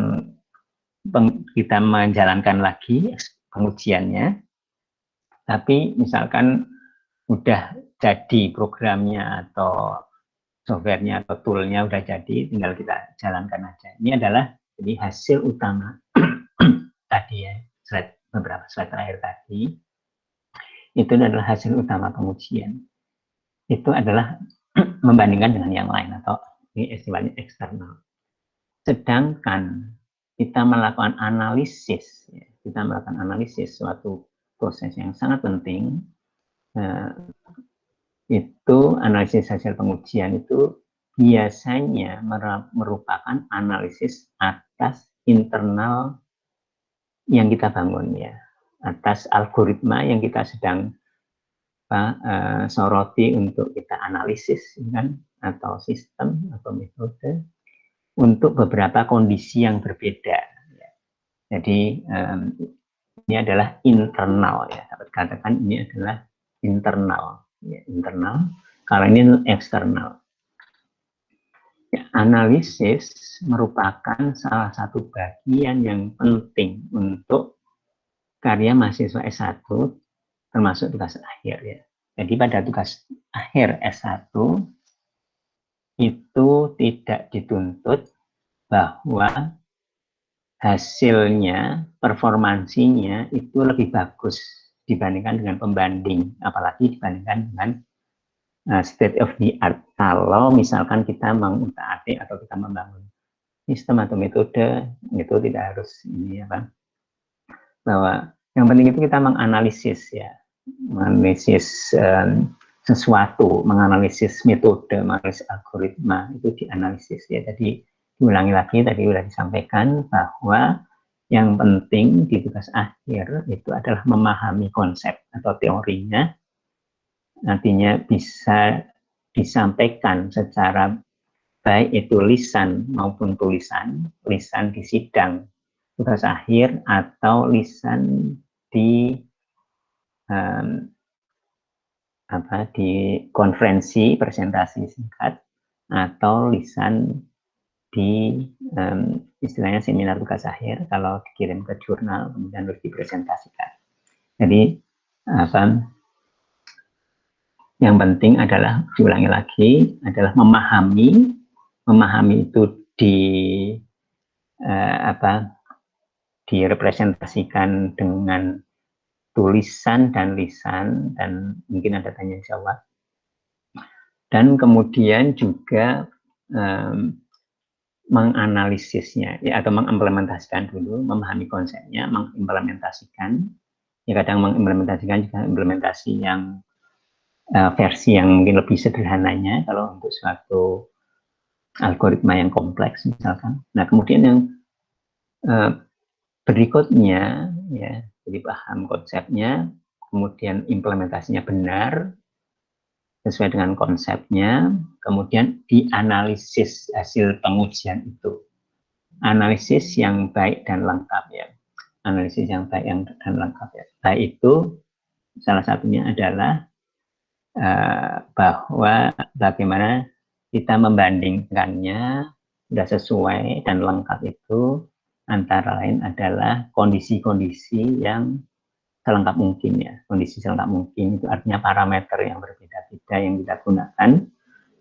kita menjalankan lagi pengujiannya, tapi misalkan udah jadi programnya atau softwarenya atau toolnya udah jadi, tinggal kita jalankan aja. Ini adalah jadi hasil utama tadi ya, beberapa slide terakhir tadi, itu adalah hasil utama pengujian. Itu adalah membandingkan dengan yang lain atau ini istilahnya eksternal. Sedangkan kita melakukan analisis, suatu proses yang sangat penting, itu analisis hasil pengujian itu biasanya merupakan analisis atas internal yang kita bangun, ya, atas algoritma yang kita sedang soroti untuk kita analisis, kan, atau sistem atau metode untuk beberapa kondisi yang berbeda. Jadi ini adalah internal, ya, dapat katakan ini adalah internal, ya, internal. Kalau ini eksternal. Ya, analisis merupakan salah satu bagian yang penting untuk karya mahasiswa S1, termasuk tugas akhir, ya. Jadi pada tugas akhir S1 itu tidak dituntut bahwa hasilnya, performansinya itu lebih bagus dibandingkan dengan pembanding, apalagi dibandingkan dengan state of the art. Kalau misalkan kita mengutak-atik atau kita membangun sistem atau metode, itu tidak harus ini, apa, bahwa yang penting itu kita menganalisis, ya, menganalisis sesuatu, menganalisis metode, menganalisis algoritma, itu dianalisis, ya. Jadi diulangi lagi, tadi sudah disampaikan bahwa yang penting di tugas akhir itu adalah memahami konsep atau teorinya, nantinya bisa disampaikan secara baik itu lisan maupun tulisan, lisan di sidang tugas akhir atau lisan di di konferensi presentasi singkat, atau lisan di istilahnya seminar tugas akhir kalau dikirim ke jurnal kemudian harus dipresentasikan. Jadi yang penting adalah diulangi lagi adalah memahami itu direpresentasikan dengan tulisan dan lisan, dan mungkin ada tanya jawab, dan kemudian juga menganalisisnya, ya, atau mengimplementasikan dulu, memahami konsepnya, mengimplementasikan, ya, kadang mengimplementasikan juga implementasi yang versi yang mungkin lebih sederhananya kalau untuk suatu algoritma yang kompleks misalkan. Nah, kemudian yang berikutnya, ya, jadi paham konsepnya, kemudian implementasinya benar sesuai dengan konsepnya, kemudian dianalisis hasil pengujian itu. Analisis yang baik dan lengkap, ya. Analisis yang baik dan lengkap, ya. Baik itu salah satunya adalah bahwa bagaimana kita membandingkannya sudah sesuai dan lengkap itu antara lain adalah kondisi-kondisi yang selengkap mungkin, ya. Kondisi selengkap mungkin itu artinya parameter yang berbeda-beda yang kita gunakan.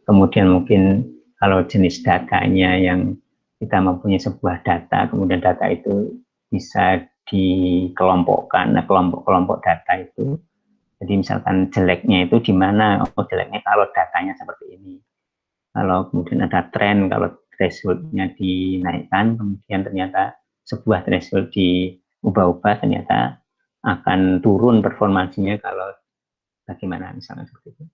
Kemudian mungkin kalau jenis datanya yang kita mempunyai sebuah data, kemudian data itu bisa dikelompokkan. Nah, kelompok-kelompok data itu, jadi misalkan jeleknya itu di mana? Oh, jeleknya kalau datanya seperti ini. Kalau kemudian ada tren, kalau threshold-nya dinaikkan, kemudian ternyata sebuah threshold diubah-ubah, ternyata akan turun performansinya kalau bagaimana, misalnya seperti itu.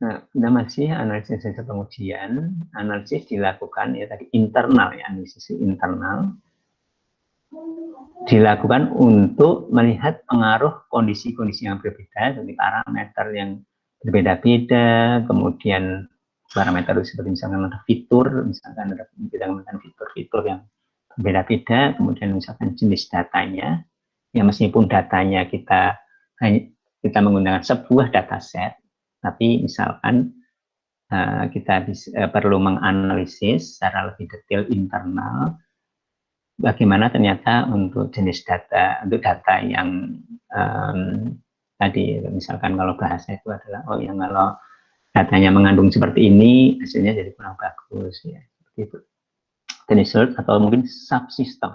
Nah, kita masih analisis hasil pengujian. Analisis dilakukan, ya, tadi internal, ya, analisis internal dilakukan untuk melihat pengaruh kondisi-kondisi yang berbeda, jadi parameter yang berbeda-beda, kemudian parameter seperti misalkan ada fitur, misalkan ada fitur-fitur yang berbeda-beda, kemudian misalkan jenis datanya, ya, meskipun datanya kita menggunakan sebuah dataset, tapi misalkan kita perlu menganalisis secara lebih detail internal bagaimana ternyata untuk jenis data, untuk data yang tadi misalkan kalau bahasa itu adalah yang kalau datanya mengandung seperti ini hasilnya jadi kurang bagus, ya, seperti itu. Threshold atau mungkin subsistem.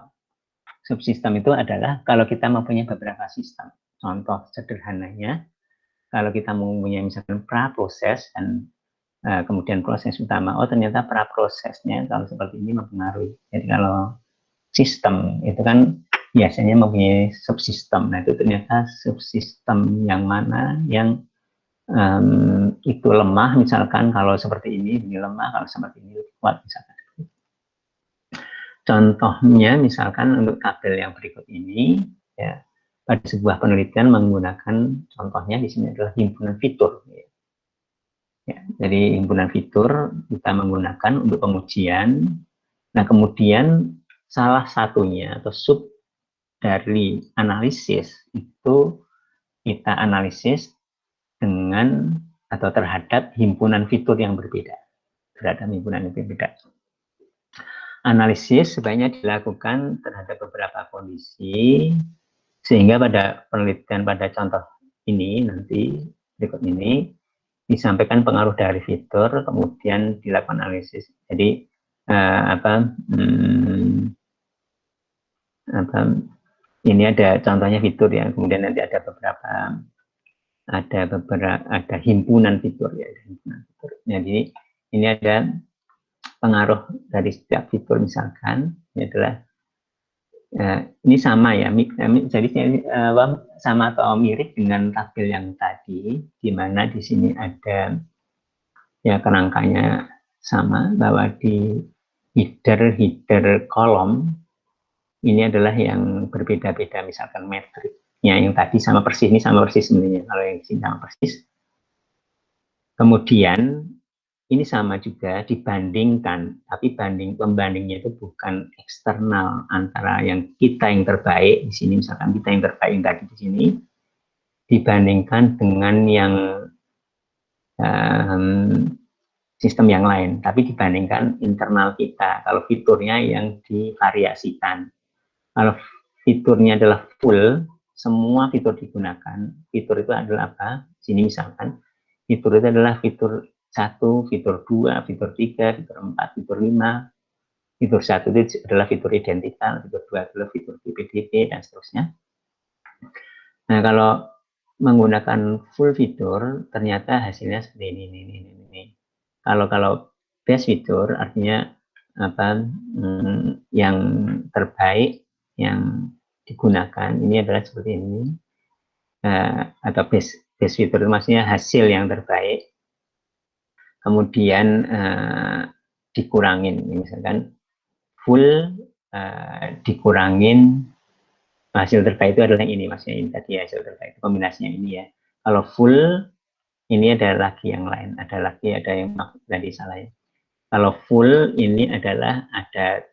Subsistem itu adalah kalau kita mempunyai beberapa sistem. Contoh sederhananya, kalau kita mempunyai misalkan praproses dan kemudian proses utama. Oh, ternyata praprosesnya kalau seperti ini mempengaruhi. Jadi kalau sistem itu kan biasanya mempunyai subsistem. Nah, itu ternyata subsistem yang mana yang itu lemah, misalkan kalau seperti ini lemah, kalau seperti ini kuat misalkan. Contohnya misalkan untuk tabel yang berikut ini, ya, pada sebuah penelitian menggunakan contohnya di sini adalah himpunan fitur. Ya, jadi himpunan fitur kita menggunakan untuk pengujian. Nah, kemudian salah satunya atau sub dari analisis itu kita analisis dengan atau terhadap himpunan fitur yang berbeda. Terhadap himpunan yang berbeda. Analisis sebaiknya dilakukan terhadap beberapa kondisi, sehingga pada penelitian pada contoh ini nanti berikut ini disampaikan pengaruh dari fitur, kemudian dilakukan analisis. Jadi ini ada contohnya fitur ya, kemudian nanti ada himpunan fitur ya, ada himpunan fitur. Jadi ini ada pengaruh dari setiap fitur, misalkan ini adalah ini sama ya, jadi sama atau mirip dengan tabel yang tadi, di mana di sini ada ya kerangkanya sama, bahwa di header kolom ini adalah yang berbeda-beda, misalkan metriknya yang tadi sama persis, ini sama persis sebenarnya, kalau yang sini sama persis. Kemudian ini sama juga dibandingkan, tapi pembandingnya itu bukan eksternal antara yang kita yang terbaik di sini, misalkan kita yang terbaik yang tadi di sini, dibandingkan dengan yang sistem yang lain, tapi dibandingkan internal kita. Kalau fiturnya yang divariasikan, kalau fiturnya adalah full, semua fitur digunakan. Fitur itu adalah apa? Sini misalkan fitur itu adalah fitur 1, fitur 2, fitur 3, fitur 4, fitur 5. Fitur 1 itu adalah fitur identikal, fitur 2 adalah fitur PDB, dan seterusnya. Nah, kalau menggunakan full fitur, ternyata hasilnya seperti ini. Kalau best fitur artinya apa? Yang terbaik yang digunakan ini adalah seperti ini. Atau best fitur maksudnya hasil yang terbaik. Kemudian dikurangin, misalkan full dikurangin hasil terbaik itu adalah ini, maksudnya ini tadi hasil terbaik itu kombinasinya ini ya. Kalau full ini ada lagi yang lain, ada yang tadi salah ya. Kalau full ini adalah ada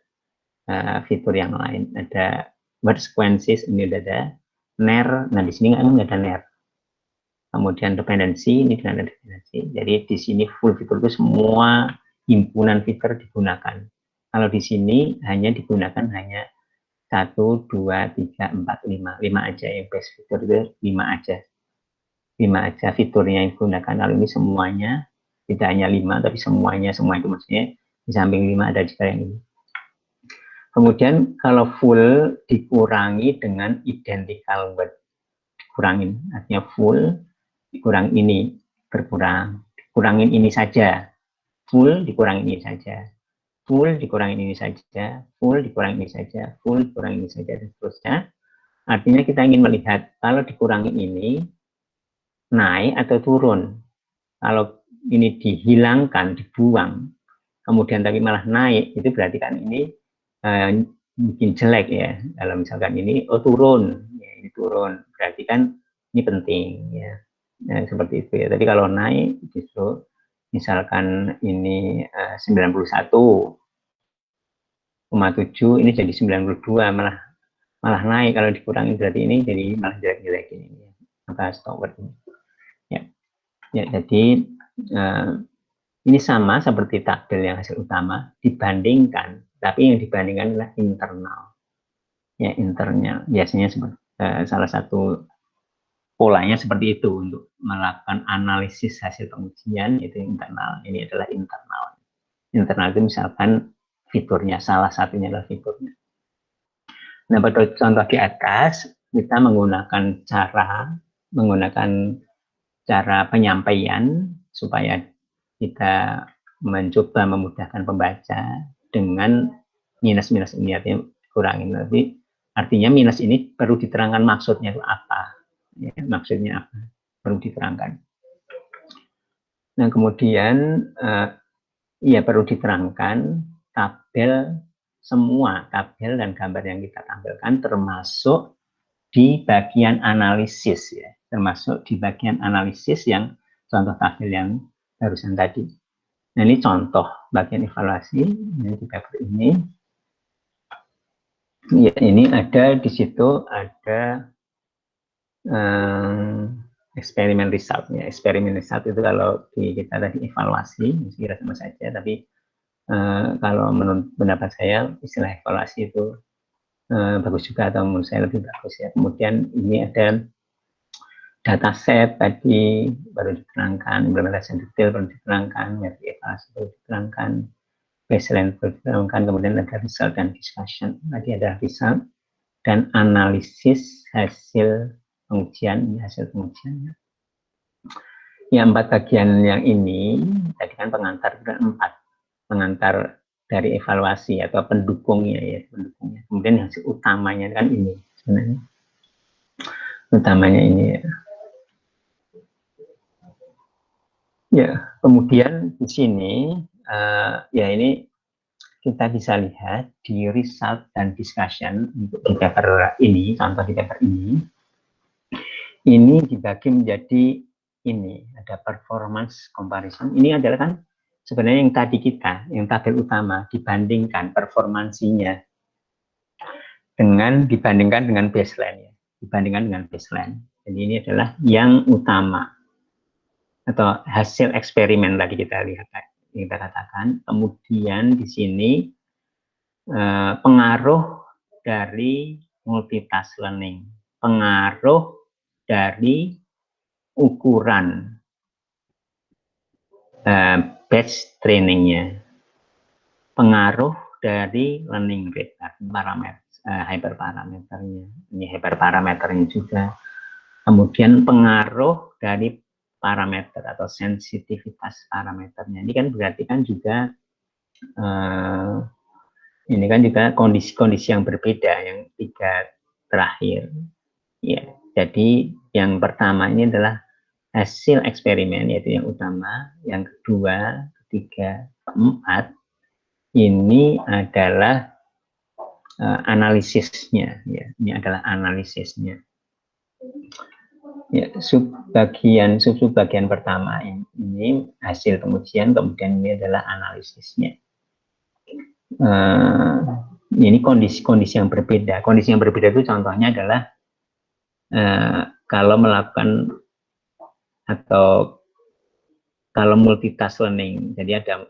fitur yang lain, ada word sequences, ini ada ner, nah di sini nggak ada ner. Kemudian dependensi, ini dengan ada dependensi. Jadi di sini full fitur itu semua himpunan fitur digunakan. Kalau di sini hanya digunakan 1, 2, 3, 4, 5 aja yang best fitur itu 5 aja. 5 aja fiturnya yang digunakan. Kalau ini semuanya tidak hanya 5 tapi semuanya, semua itu maksudnya di samping 5 ada juga yang ini. Kemudian kalau full dikurangi dengan identical word, dikurangin, artinya full dikurang ini, berkurang, dikurangin ini saja, full dikurangin ini saja, full dikurangin ini saja, full dikurangin ini saja, full dikurangin ini saja, dan seterusnya. Artinya kita ingin melihat kalau dikurangin ini naik atau turun. Kalau ini dihilangkan, dibuang, kemudian tapi malah naik, itu berarti kan ini bikin jelek ya. Kalau misalkan ini turun, ya, ini turun, berarti kan ini penting ya. Nah, seperti itu ya. Tadi kalau naik justru misalkan ini 91,7 ini jadi 92, malah naik. Kalau dikurangi berarti ini jadi malah jelek-jelek ini. Maka stop word ini. Ya, jadi ini sama seperti tabel yang hasil utama dibandingkan, tapi yang dibandingkan adalah internal. Ya, internal. Biasanya salah satu polanya seperti itu untuk melakukan analisis hasil pengujian itu internal. Ini adalah internal. Internal itu misalkan fiturnya, salah satunya adalah fiturnya. Nah, pada contoh di atas kita menggunakan cara penyampaian supaya kita mencoba memudahkan pembaca dengan minus-minus ini, artinya kurangin. Tapi artinya minus ini perlu diterangkan maksudnya itu apa, ya, maksudnya apa, perlu diterangkan. Nah kemudian ya perlu diterangkan tabel, semua tabel dan gambar yang kita tampilkan termasuk di bagian analisis, ya, termasuk di bagian analisis yang contoh tabel yang barusan tadi. Nah ini contoh bagian evaluasi ini di paper ini. Ya ini ada di situ ada eksperimen result, ya. Eksperimen result itu kalau di kita tadi evaluasi kira sama saja, tapi kalau menurut pendapat saya istilah evaluasi itu bagus juga, atau menurut saya lebih bagus, ya. Kemudian ini ada dataset tadi baru diterangkan, implementasi detail baru diterangkan, metode evaluasi baru diterangkan, baseline baru diterangkan, kemudian ada result dan discussion. Tadi ada result dan analisis hasil pengujian, hasil pengujiannya. Ya 4 bagian yang ini tadi kan pengantar 4, pengantar dari evaluasi atau pendukungnya, ya, pendukungnya. Kemudian hasil utamanya kan ini sebenarnya, utamanya ini, ya. Ya kemudian di sini ya ini kita bisa lihat di result dan discussion untuk di paper ini, contoh di paper ini dibagi menjadi ini, ada performance comparison. Ini adalah kan sebenarnya yang tadi kita, yang tabel utama, dibandingkan performansinya dibandingkan dengan baseline, ya. Dibandingkan dengan baseline. Jadi ini adalah yang utama atau hasil eksperimen tadi kita lihat, kita katakan. Kemudian di sini pengaruh dari multitask learning, pengaruh dari ukuran batch trainingnya, pengaruh dari learning rate, parameter, hyperparameternya, ini hyperparameternya juga, kemudian pengaruh dari parameter atau sensitivitas parameternya. Ini kan berarti kan juga ini kan juga kondisi-kondisi yang berbeda, yang 3 terakhir, ya. Jadi yang pertama ini adalah hasil eksperimen, yaitu yang utama. Yang kedua, ketiga, keempat ini adalah analisisnya, ya. Ini adalah analisisnya. Ya, subbagian pertama ini hasil pengujian, kemudian ini adalah analisisnya. Ini kondisi-kondisi yang berbeda. Kondisi yang berbeda itu contohnya adalah kalau melakukan atau kalau multitask learning. Jadi ada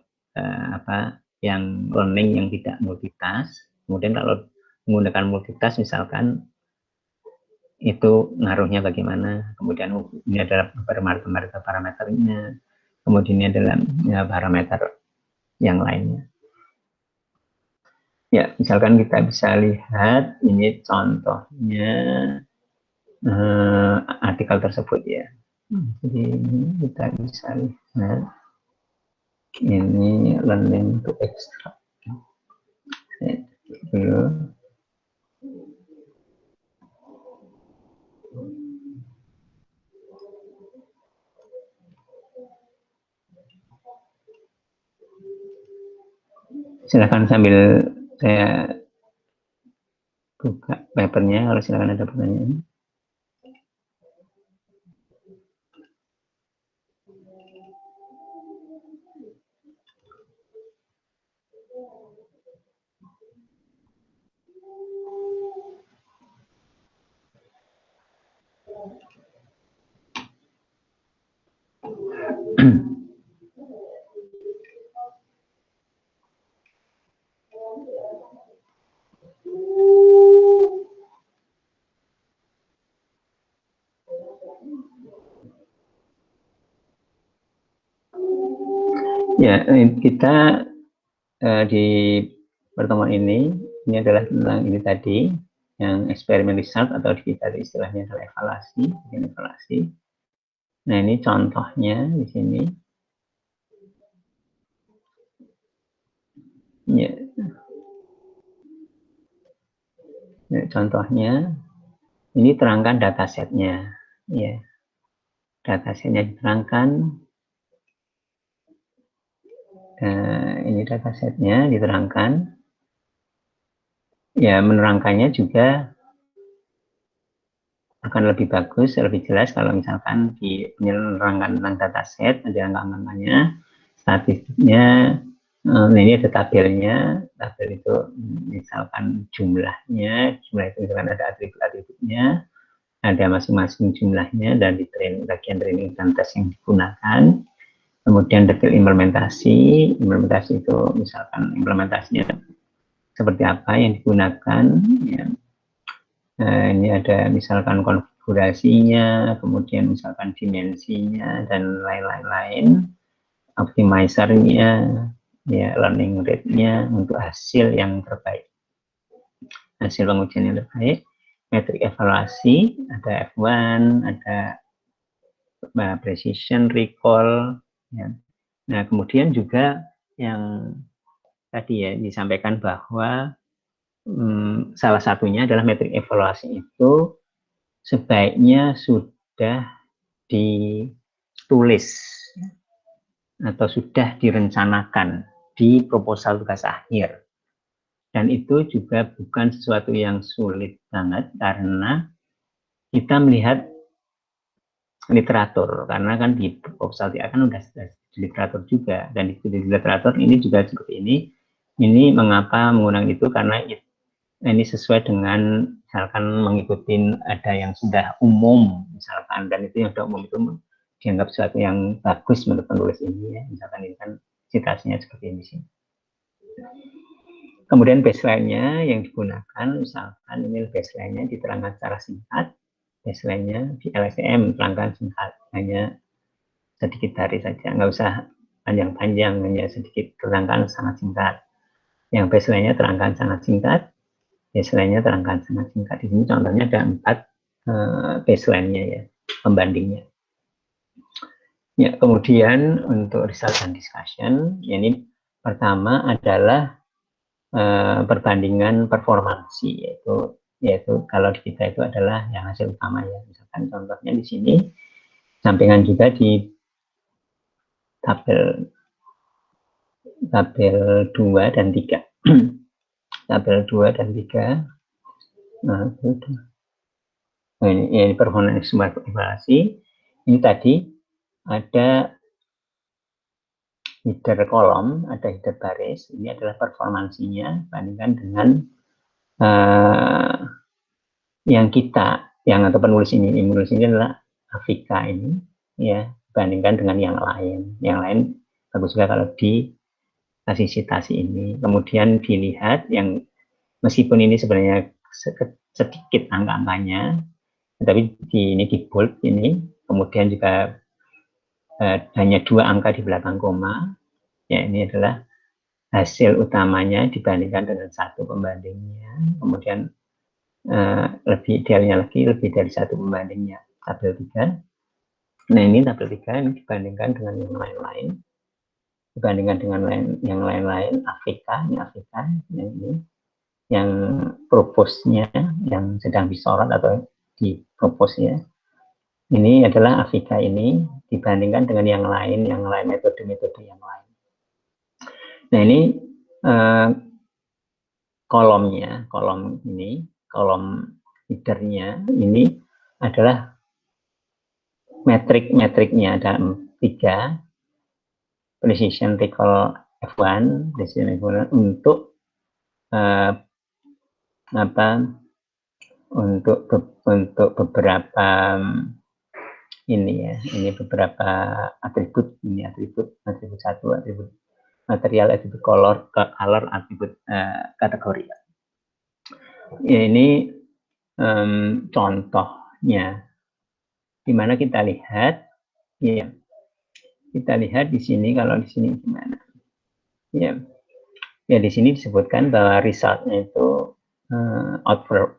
yang learning yang tidak multitask. Kemudian kalau menggunakan multitask misalkan itu ngaruhnya bagaimana. Kemudian ini adalah parameternya. Kemudian ini adalah ya, parameter yang lainnya. Ya, misalkan kita bisa lihat ini contohnya artikel tersebut, ya. Jadi kita bisa lihat ini learning to extract. Silakan sambil saya buka papernya, kalau silakan ada pertanyaan. Ya, kita di pertemuan ini adalah tentang ini tadi, yang eksperimen result atau kita istilahnya adalah evaluasi, evaluasi. Nah ini contohnya di sini. Ya. Nah, contohnya ini terangkan datasetnya, ya. Datasetnya diterangkan. Ini datasetnya diterangkan. Ya, menerangkannya juga akan lebih bagus, lebih jelas kalau misalkan menerangkan tentang dataset, ada angka-angkanya, statistiknya. Nah, ini ada tabelnya. Tabel itu misalkan jumlahnya, jumlah itu misalkan ada atribut-atributnya, ada masing-masing jumlahnya dan di bagian training dan tes yang digunakan. Kemudian detail implementasi itu misalkan implementasinya seperti apa yang digunakan. Ya. Nah, ini ada misalkan konfigurasinya, kemudian misalkan dimensinya dan lain-lain, optimizernya, ya, learning rate-nya untuk hasil yang terbaik, hasil pengujian yang terbaik, metrik evaluasi, ada F1, ada precision, recall, ya. Nah, kemudian juga yang tadi ya disampaikan bahwa salah satunya adalah metrik evaluasi itu sebaiknya sudah ditulis atau sudah direncanakan di proposal tugas akhir. Dan itu juga bukan sesuatu yang sulit banget karena kita melihat literatur, karena kan di proposal dia kan udah di literatur juga, dan di literatur ini juga seperti ini mengapa menggunakan itu, karena ini sesuai dengan misalkan mengikuti ada yang sudah umum misalkan, dan itu yang sudah umum itu dianggap sesuatu yang bagus menurut penulis ini ya, misalkan ini kan citasinya seperti ini sih. Kemudian baseline-nya yang digunakan, misalkan ini baseline-nya diterangkan secara singkat, baseline-nya di LSTM terangkan singkat, hanya sedikit hari saja, nggak usah panjang-panjang, hanya sedikit terangkan sangat singkat. Yang baseline-nya terangkan sangat singkat, baseline-nya terangkan sangat singkat. Di sini contohnya ada 4 baseline-nya ya, pembandingnya. Ya, kemudian untuk result and discussion, ini pertama adalah perbandingan performansi, yaitu kalau di kita itu adalah yang hasil utama ya. Misalkan contohnya di sini sampingan juga di tabel 2 dan 3. Tabel 2 dan 3. Nah, itu. Nah, ini performance evaluasi. Ini tadi ada header kolom, ada header baris. Ini adalah performansinya bandingkan dengan yang atau penulis ini adalah Afrika ini, ya, bandingkan dengan yang lain. Yang lain bagus juga kalau dikasih citasi ini. Kemudian dilihat yang meskipun ini sebenarnya sedikit angka-angkanya, tapi ini di bold ini, kemudian juga hanya 2 angka di belakang koma, ya, ini adalah hasil utamanya dibandingkan dengan 1 pembandingnya. Kemudian lebih idealnya lagi lebih dari 1 pembandingnya, tabel 3. Nah, ini tabel 3 ini dibandingkan dengan yang lain-lain, dibandingkan dengan yang lain-lain, Afrika yang ini, yang propose-nya, yang sedang disorot atau dipropose-nya. Ini adalah Afrika ini dibandingkan dengan yang lain metode-metode yang lain. Nah, ini kolom header-nya ini adalah metrik-metriknya, ada 3. Precision, recall, F1, precision F1 untuk untuk beberapa ini beberapa atribut, atribut 1, atribut material, atribut color, atribut kategori. Ya, ini contohnya, di mana kita lihat, ya, kita lihat di sini, kalau di sini gimana? Ya, di sini disebutkan bahwa resultnya itu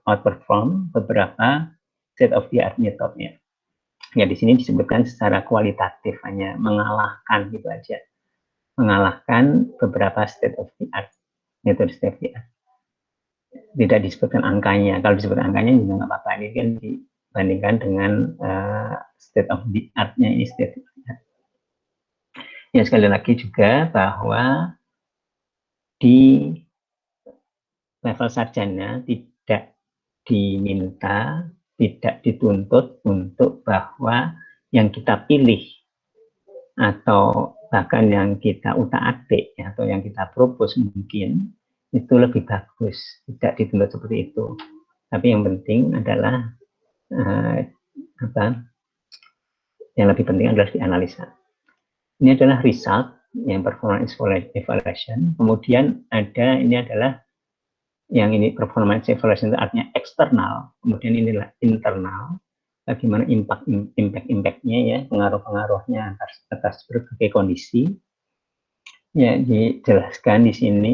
outperform beberapa state of the art metode-nya. Ya, di sini disebutkan secara kualitatif, hanya mengalahkan gitu aja, mengalahkan beberapa state of the art metode stevia. Tidak disebutkan angkanya. Kalau disebut angkanya juga nggak apa-apa. Ini kan dibandingkan dengan state of the art-nya ini state of the art. Ya sekali lagi juga bahwa di level sarjana tidak diminta, tidak dituntut untuk bahwa yang kita pilih atau bahkan yang kita utak-atik atau yang kita propose mungkin itu lebih bagus, tidak dituntut seperti itu. Tapi yang penting adalah yang lebih penting adalah dianalisa. Ini adalah result yang performance evaluation. Kemudian ada ini adalah yang ini performance evaluation itu artinya eksternal. Kemudian inilah internal. Bagaimana impact-nya ya, pengaruh-pengaruhnya atas berbagai kondisi. Ya, dijelaskan di sini.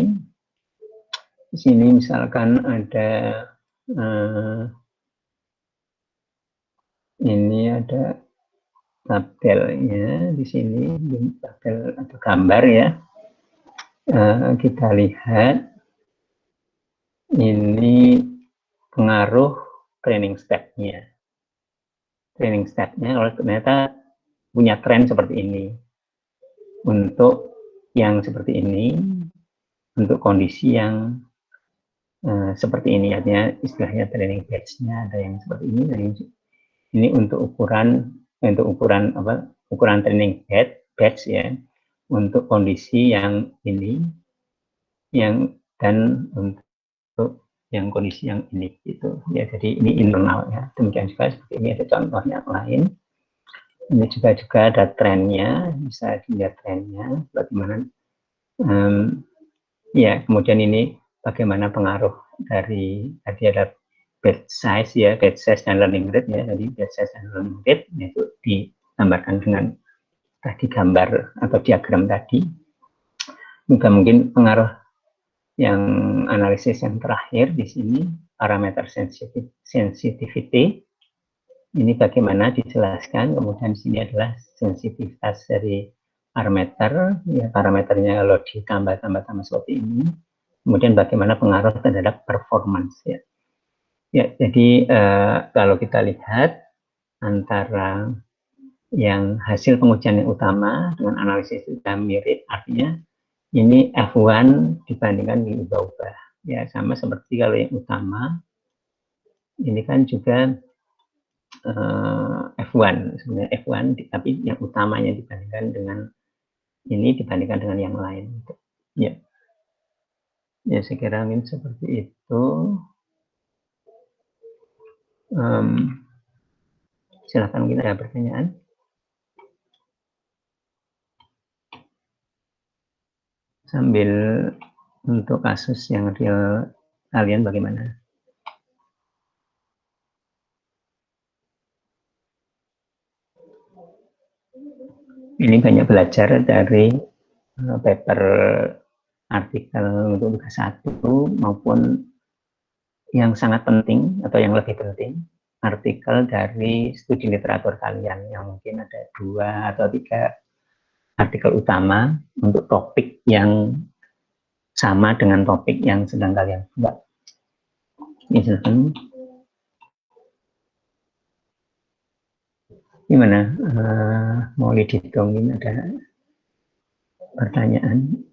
Di sini misalkan ada ini ada tabelnya di sini, tabel atau gambar ya. Kita lihat ini pengaruh training step-nya. Training step-nya kalau ternyata punya tren seperti ini. Untuk yang seperti ini, untuk kondisi yang seperti ini, artinya istilahnya training batch-nya ada yang seperti ini. Ini untuk ukuran ukuran training batch ya, untuk kondisi yang ini, dan untuk yang kondisi yang ini gitu ya. Jadi ini internal ya. Demikian juga seperti ini ada contoh yang lain. Ini juga ada trennya, bisa dilihat trennya bagaimana. Ya, kemudian ini bagaimana pengaruh dari tadi ada batch size ya, batch size dan learning rate ya. Jadi batch size dan learning rate itu digambarkan dengan tadi gambar atau diagram tadi. Juga mungkin pengaruh yang analisis yang terakhir di sini, parameter sensitivity. Ini bagaimana dijelaskan. Kemudian di sini adalah sensitivitas dari parameter, ya parameternya kalau ditambah-tambah seperti ini. Kemudian bagaimana pengaruh terhadap performance ya. Ya, jadi kalau kita lihat antara yang hasil pengujian yang utama dengan analisis sudah mirip, artinya ini F1 dibandingkan diubah-ubah. Ya, sama seperti kalau yang utama, ini kan juga F1, sebenarnya F1, tapi yang utamanya dibandingkan dengan ini dibandingkan dengan yang lain. Ya, ya saya kira ini seperti itu. Silakan kita ada pertanyaan. Sambil untuk kasus yang real kalian bagaimana? Ini banyak belajar dari paper artikel untuk tugas 1 maupun yang sangat penting atau yang lebih penting artikel dari studi literatur kalian yang mungkin ada 2 atau 3 artikel utama untuk topik yang sama dengan topik yang sedang kalian buat. Ini silakan. Gimana? Mau dihitungin ada pertanyaan?